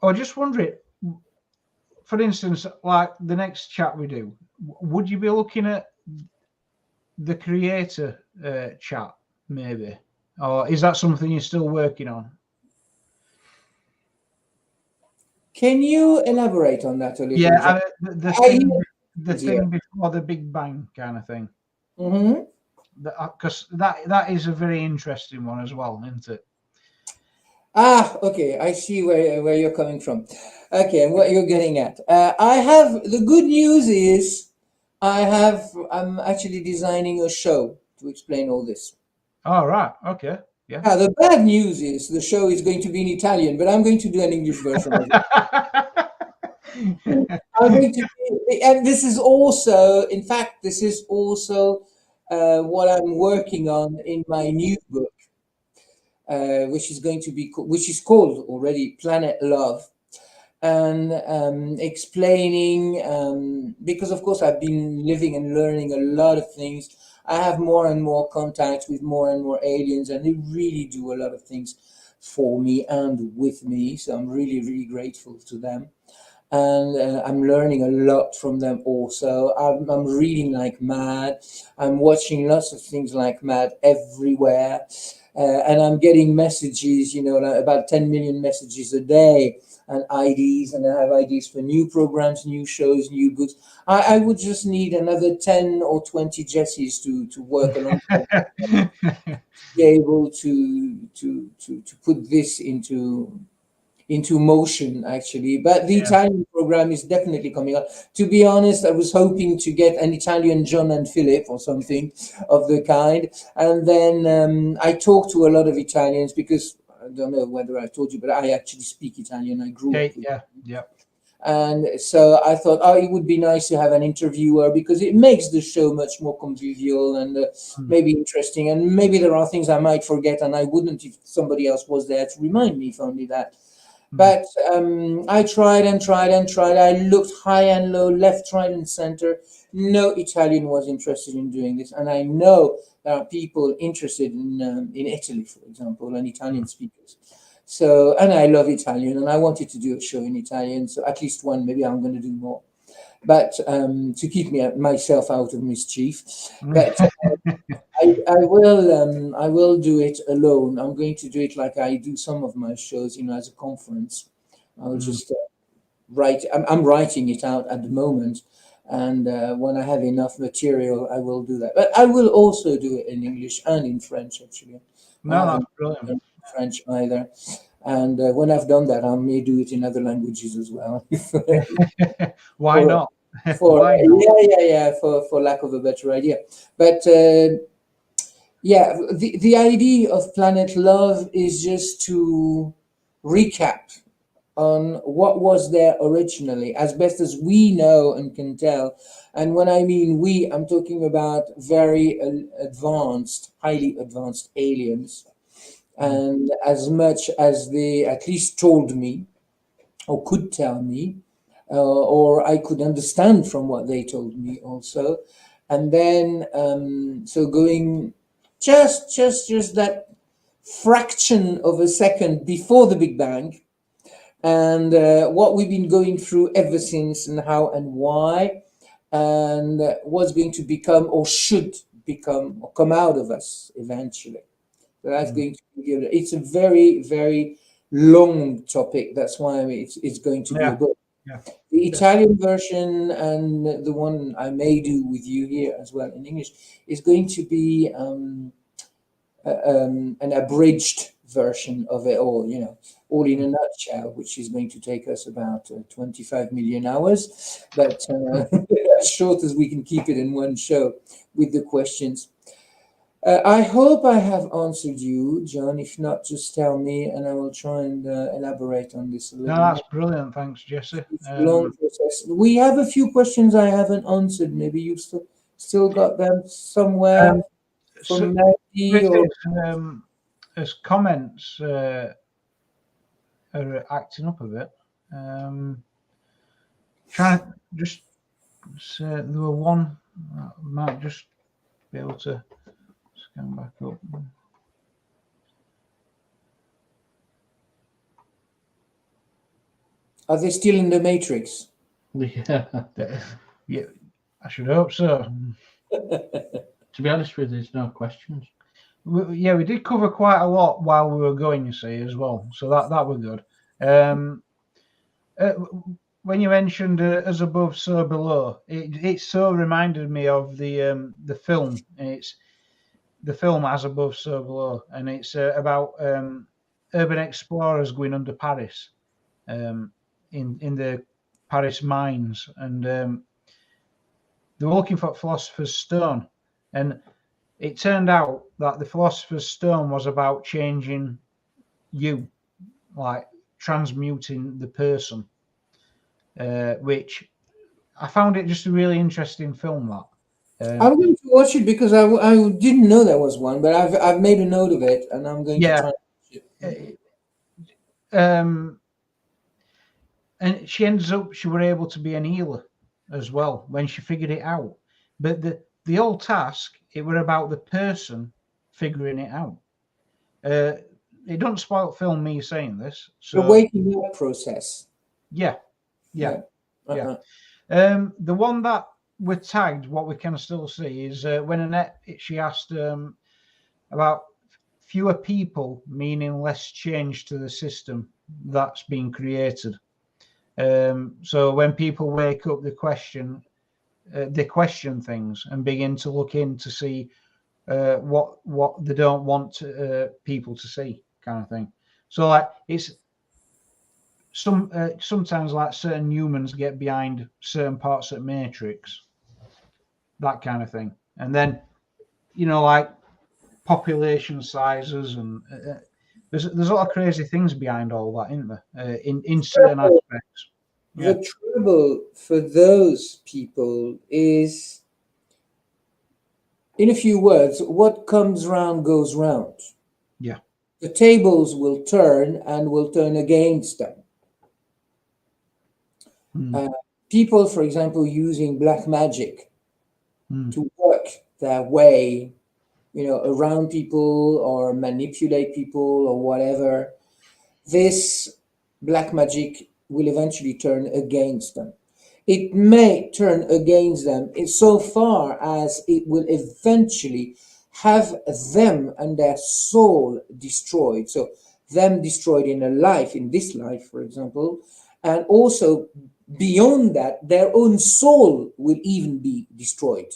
I just wondering, for instance, like the next chat we do, would you be looking at the creator chat maybe, or is that something you're still working on? Can you elaborate on that a little? Yeah, the thing before the Big Bang kind of thing. Because that is a very interesting one as well, isn't it? Okay, I see where you're coming from. Okay, and what you're getting at. I have, the good news is I'm actually designing a show to explain all this. Oh, right. Okay. Yeah. The bad news is the show is going to be in Italian, but I'm going to do an English version of it. And this is also, in fact, what I'm working on in my new book, which is called already Planet Love, and explaining, because of course I've been living and learning a lot of things. I have more and more contact with more and more aliens, and they really do a lot of things for me and with me. So I'm really, really grateful to them. And I'm learning a lot from them also. I'm reading like mad. I'm watching lots of things like mad everywhere. And I'm getting messages, like about 10 million messages a day, and IDs, and I have IDs for new programs, new shows, new books. I would just need another 10 or 20 Jessies to work alongside to be able to put this into motion, actually. But the Italian program is definitely coming up. To be honest, I was hoping to get an Italian John and Philip or something of the kind. And then I talked to a lot of Italians, because I don't know whether I told you, but I actually speak Italian. I grew up with it. And so I thought, it would be nice to have an interviewer, because it makes the show much more convivial and maybe interesting. And maybe there are things I might forget, and I wouldn't if somebody else was there to remind me, if only that. But I tried and tried and tried. I looked high and low, left, right, and center. No Italian was interested in doing this. And I know there are people interested in Italy, for example, and Italian speakers. So, and I love Italian, and I wanted to do a show in Italian. So at least one, maybe I'm going to do more. But to keep myself out of mischief. But I will do it alone. I'm going to do it like I do some of my shows, as a conference. I'll just write. I'm writing it out at the moment, And when I have enough material, I will do that. But I will also do it in English and in French, actually. I No, haven't that's brilliant. done French either. And when I've done that, I may do it in other languages as well. Why for, not? for Why not? yeah, for lack of a better idea. But yeah, the idea of Planet Love is just to recap on what was there originally, as best as we know and can tell. And when I mean we, I'm talking about very advanced, highly advanced aliens. And as much as they at least told me, or could tell me, or I could understand from what they told me also. And then, so going just that fraction of a second before the Big Bang, and what we've been going through ever since, and how and why, and what's going to become or should become or come out of us eventually. So that's going to be, it's a very, very long topic. That's why it's going to be a Yeah, book. yeah. The Italian version and the one I may do with you here as well in English is going to be an abridged version of it all, all in a nutshell, which is going to take us about 25 million hours, but as short as we can keep it in one show with the questions. I hope I have answered you, John. If not, just tell me and I will try and elaborate on this a No, little that's more. brilliant. Thanks, Jesse. It's a long process. We have a few questions I haven't answered. Maybe you've still got them somewhere So, from Maggie or... as comments are acting up a bit. Trying to just say there were one that might just be able to scan back up. Are they still in the Matrix? Yeah. Yeah, I should hope so. To be honest with you, there's no questions. We did cover quite a lot while we were going, you see, as well. So that was good. When you mentioned as above, so below, it so reminded me of the film. It's the film As Above, So Below, and it's about urban explorers going under Paris, in the Paris mines, and they were looking for Philosopher's Stone, and it turned out that the Philosopher's Stone was about changing you, like transmuting the person, which I found it just a really interesting film. I'm going to watch it because I didn't know there was one, but I've made a note of it and I'm going to Yeah, try and watch it. and she ends up, she were able to be an healer as well when she figured it out. But the old task, it were about the person figuring it out. It don't spoil film me saying this. The So waking up process. yeah. Uh-huh. The one that we're tagged, what we can still see is when Annette, she asked about fewer people meaning less change to the system that's been created. So when people wake up, they question things and begin to look in to see what they don't want people to see, kind of thing. So like it's sometimes like certain humans get behind certain parts of the Matrix, that kind of thing, and then like population sizes and there's a lot of crazy things behind all that, isn't there? In certain aspects. Yeah. The trouble for those people is, in a few words, what comes round goes round. Yeah. The tables will turn and will turn against them. People, for example, using black magic to work their way, around people or manipulate people or whatever, this black magic will eventually turn against them. It may turn against them so far as it will eventually have them and their soul destroyed. So them destroyed in this life, for example, and also beyond that, their own soul will even be destroyed.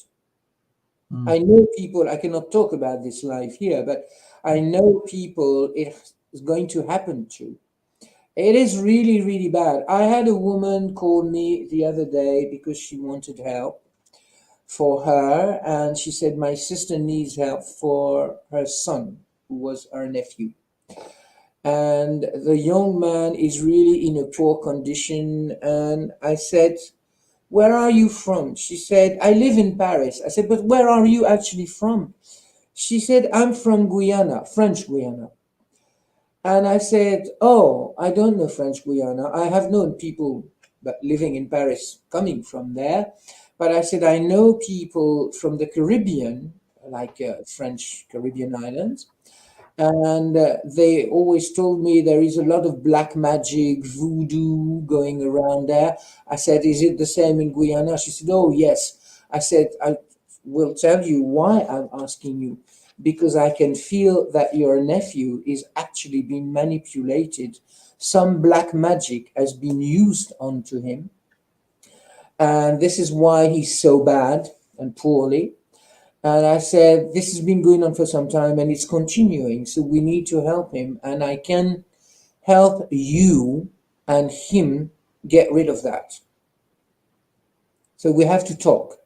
Mm. I know people, I cannot talk about this live here, but I know people it is going to happen to. It is really, really bad. I had a woman call me the other day because she wanted help for her, and she said, my sister needs help for her son, who was her nephew. And the young man is really in a poor condition. And I said, where are you from? She said, I live in Paris. I said, but where are you actually from? She said, I'm from Guyana, French Guyana. And I said, oh, I don't know French Guyana. I have known people but living in Paris coming from there. But I said, I know people from the Caribbean, like French Caribbean islands. And they always told me there is a lot of black magic, voodoo going around there. I said, is it the same in Guyana? She said, oh, yes. I said, I will tell you why I'm asking you. Because I can feel that your nephew is actually being manipulated. Some black magic has been used onto him. And this is why he's so bad and poorly. And I said, this has been going on for some time and it's continuing. So we need to help him. And I can help you and him get rid of that. So we have to talk.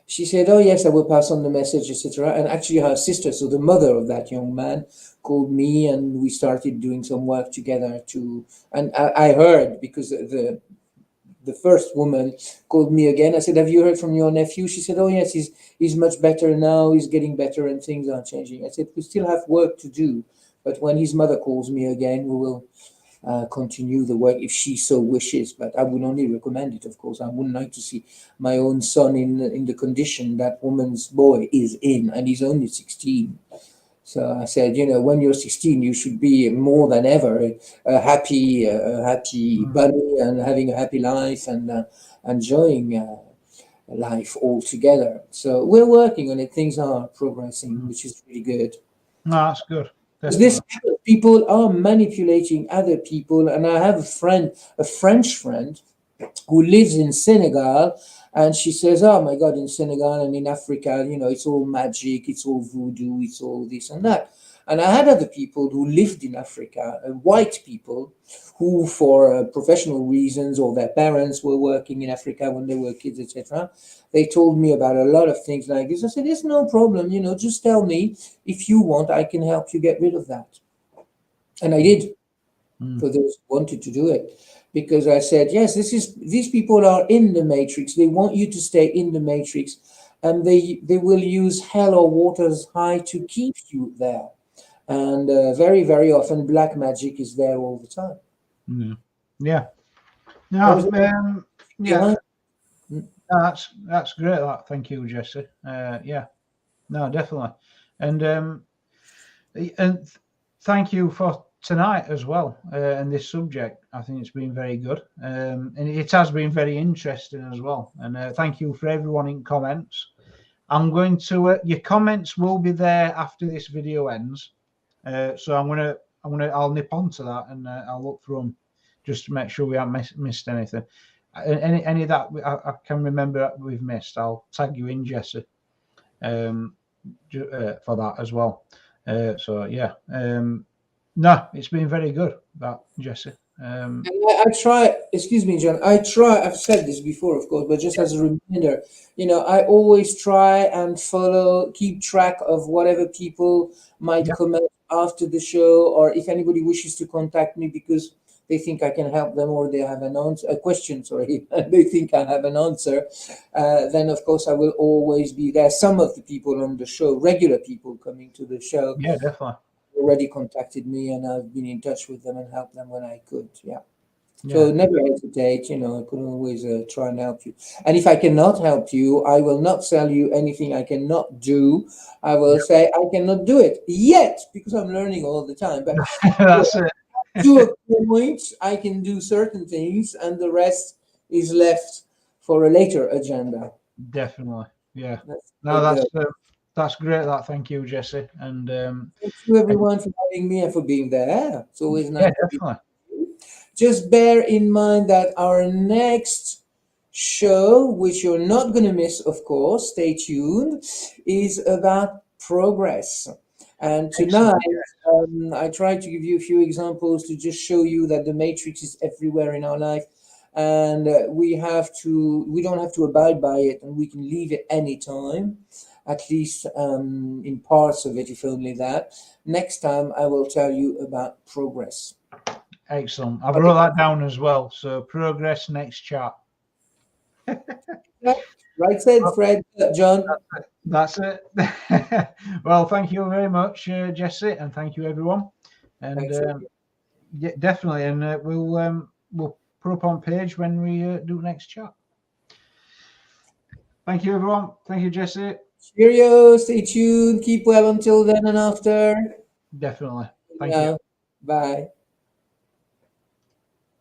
She said, oh, yes, I will pass on the message, etc. And actually her sister, so the mother of that young man, called me and we started doing some work together too. And I heard, because the first woman called me again. I said, have you heard from your nephew? She said, oh, yes, he's much better now. He's getting better and things are changing. I said, we still have work to do. But when his mother calls me again, we will continue the work if she so wishes. But I would only recommend it, of course. I wouldn't like to see my own son in the condition that woman's boy is in, and he's only 16. So I said, when you're 16, you should be more than ever a happy bunny and having a happy life and enjoying life altogether. So we're working on it. Things are progressing, which is really good. No, that's good. Because Definitely. this people are manipulating other people. And I have a French friend who lives in Senegal, and she says, oh my God, in Senegal and in Africa, it's all magic, it's all voodoo, it's all this and that. And I had other people who lived in Africa, white people, who for professional reasons or their parents were working in Africa when they were kids, etc. They told me about a lot of things like this. I said, it's no problem, just tell me if you want, I can help you get rid of that. And I did. For those who wanted to do it, because I said, yes, these people are in the matrix. They want you to stay in the matrix, and they will use hell or waters high to keep you there. And very, very often black magic is there all the time. Yeah. No, yeah. Mm. That's great. Thank you, Jesse. Yeah. No, definitely. And thank you for tonight as well, and this subject. I think it's been very good, and it has been very interesting as well. And thank you for everyone in comments. I'm going to your comments will be there after this video ends, so I'll nip onto that and I'll look through them just to make sure we haven't missed anything. Any that I can remember that we've missed, I'll tag you in, Jesse, for that as well. So yeah, no, it's been very good, that, Jesse. And I try, excuse me, John, I've said this before, of course, but just as a reminder, I always try and keep track of whatever people might comment after the show, or if anybody wishes to contact me because they think I can help them, or they have a question, sorry, they think I have an answer, then of course I will always be there. Some of the people on the show, regular people coming to the show, yeah, definitely, already contacted me, and I've been in touch with them and helped them when I could. So never hesitate, I could always try and help you. And if I cannot help you, I will not sell you anything I cannot do. I will say I cannot do it yet, because I'm learning all the time. But that's it. to a point, I can do certain things, and the rest is left for a later agenda. Definitely, yeah. That's great. Thank you, Jesse, and thank you everyone for having me and for being there. It's always nice. Yeah, definitely. just bear in mind that our next show, which you're not going to miss, of course, stay tuned, is about progress. And tonight, I tried to give you a few examples to just show you that the matrix is everywhere in our life, and we don't have to abide by it, and we can leave it anytime, at least in parts of it, if only that. Next time, I will tell you about progress. Excellent. I've wrote that down as well. So progress next chat. Right said, Fred. John. That's it. Well, thank you very much, Jesse, and thank you everyone. And yeah, definitely, and we'll put up on page when we do next chat. Thank you, everyone. Thank you, Jesse. Cheerio. Stay tuned. Keep well until then and after. Definitely. Thank you. Bye.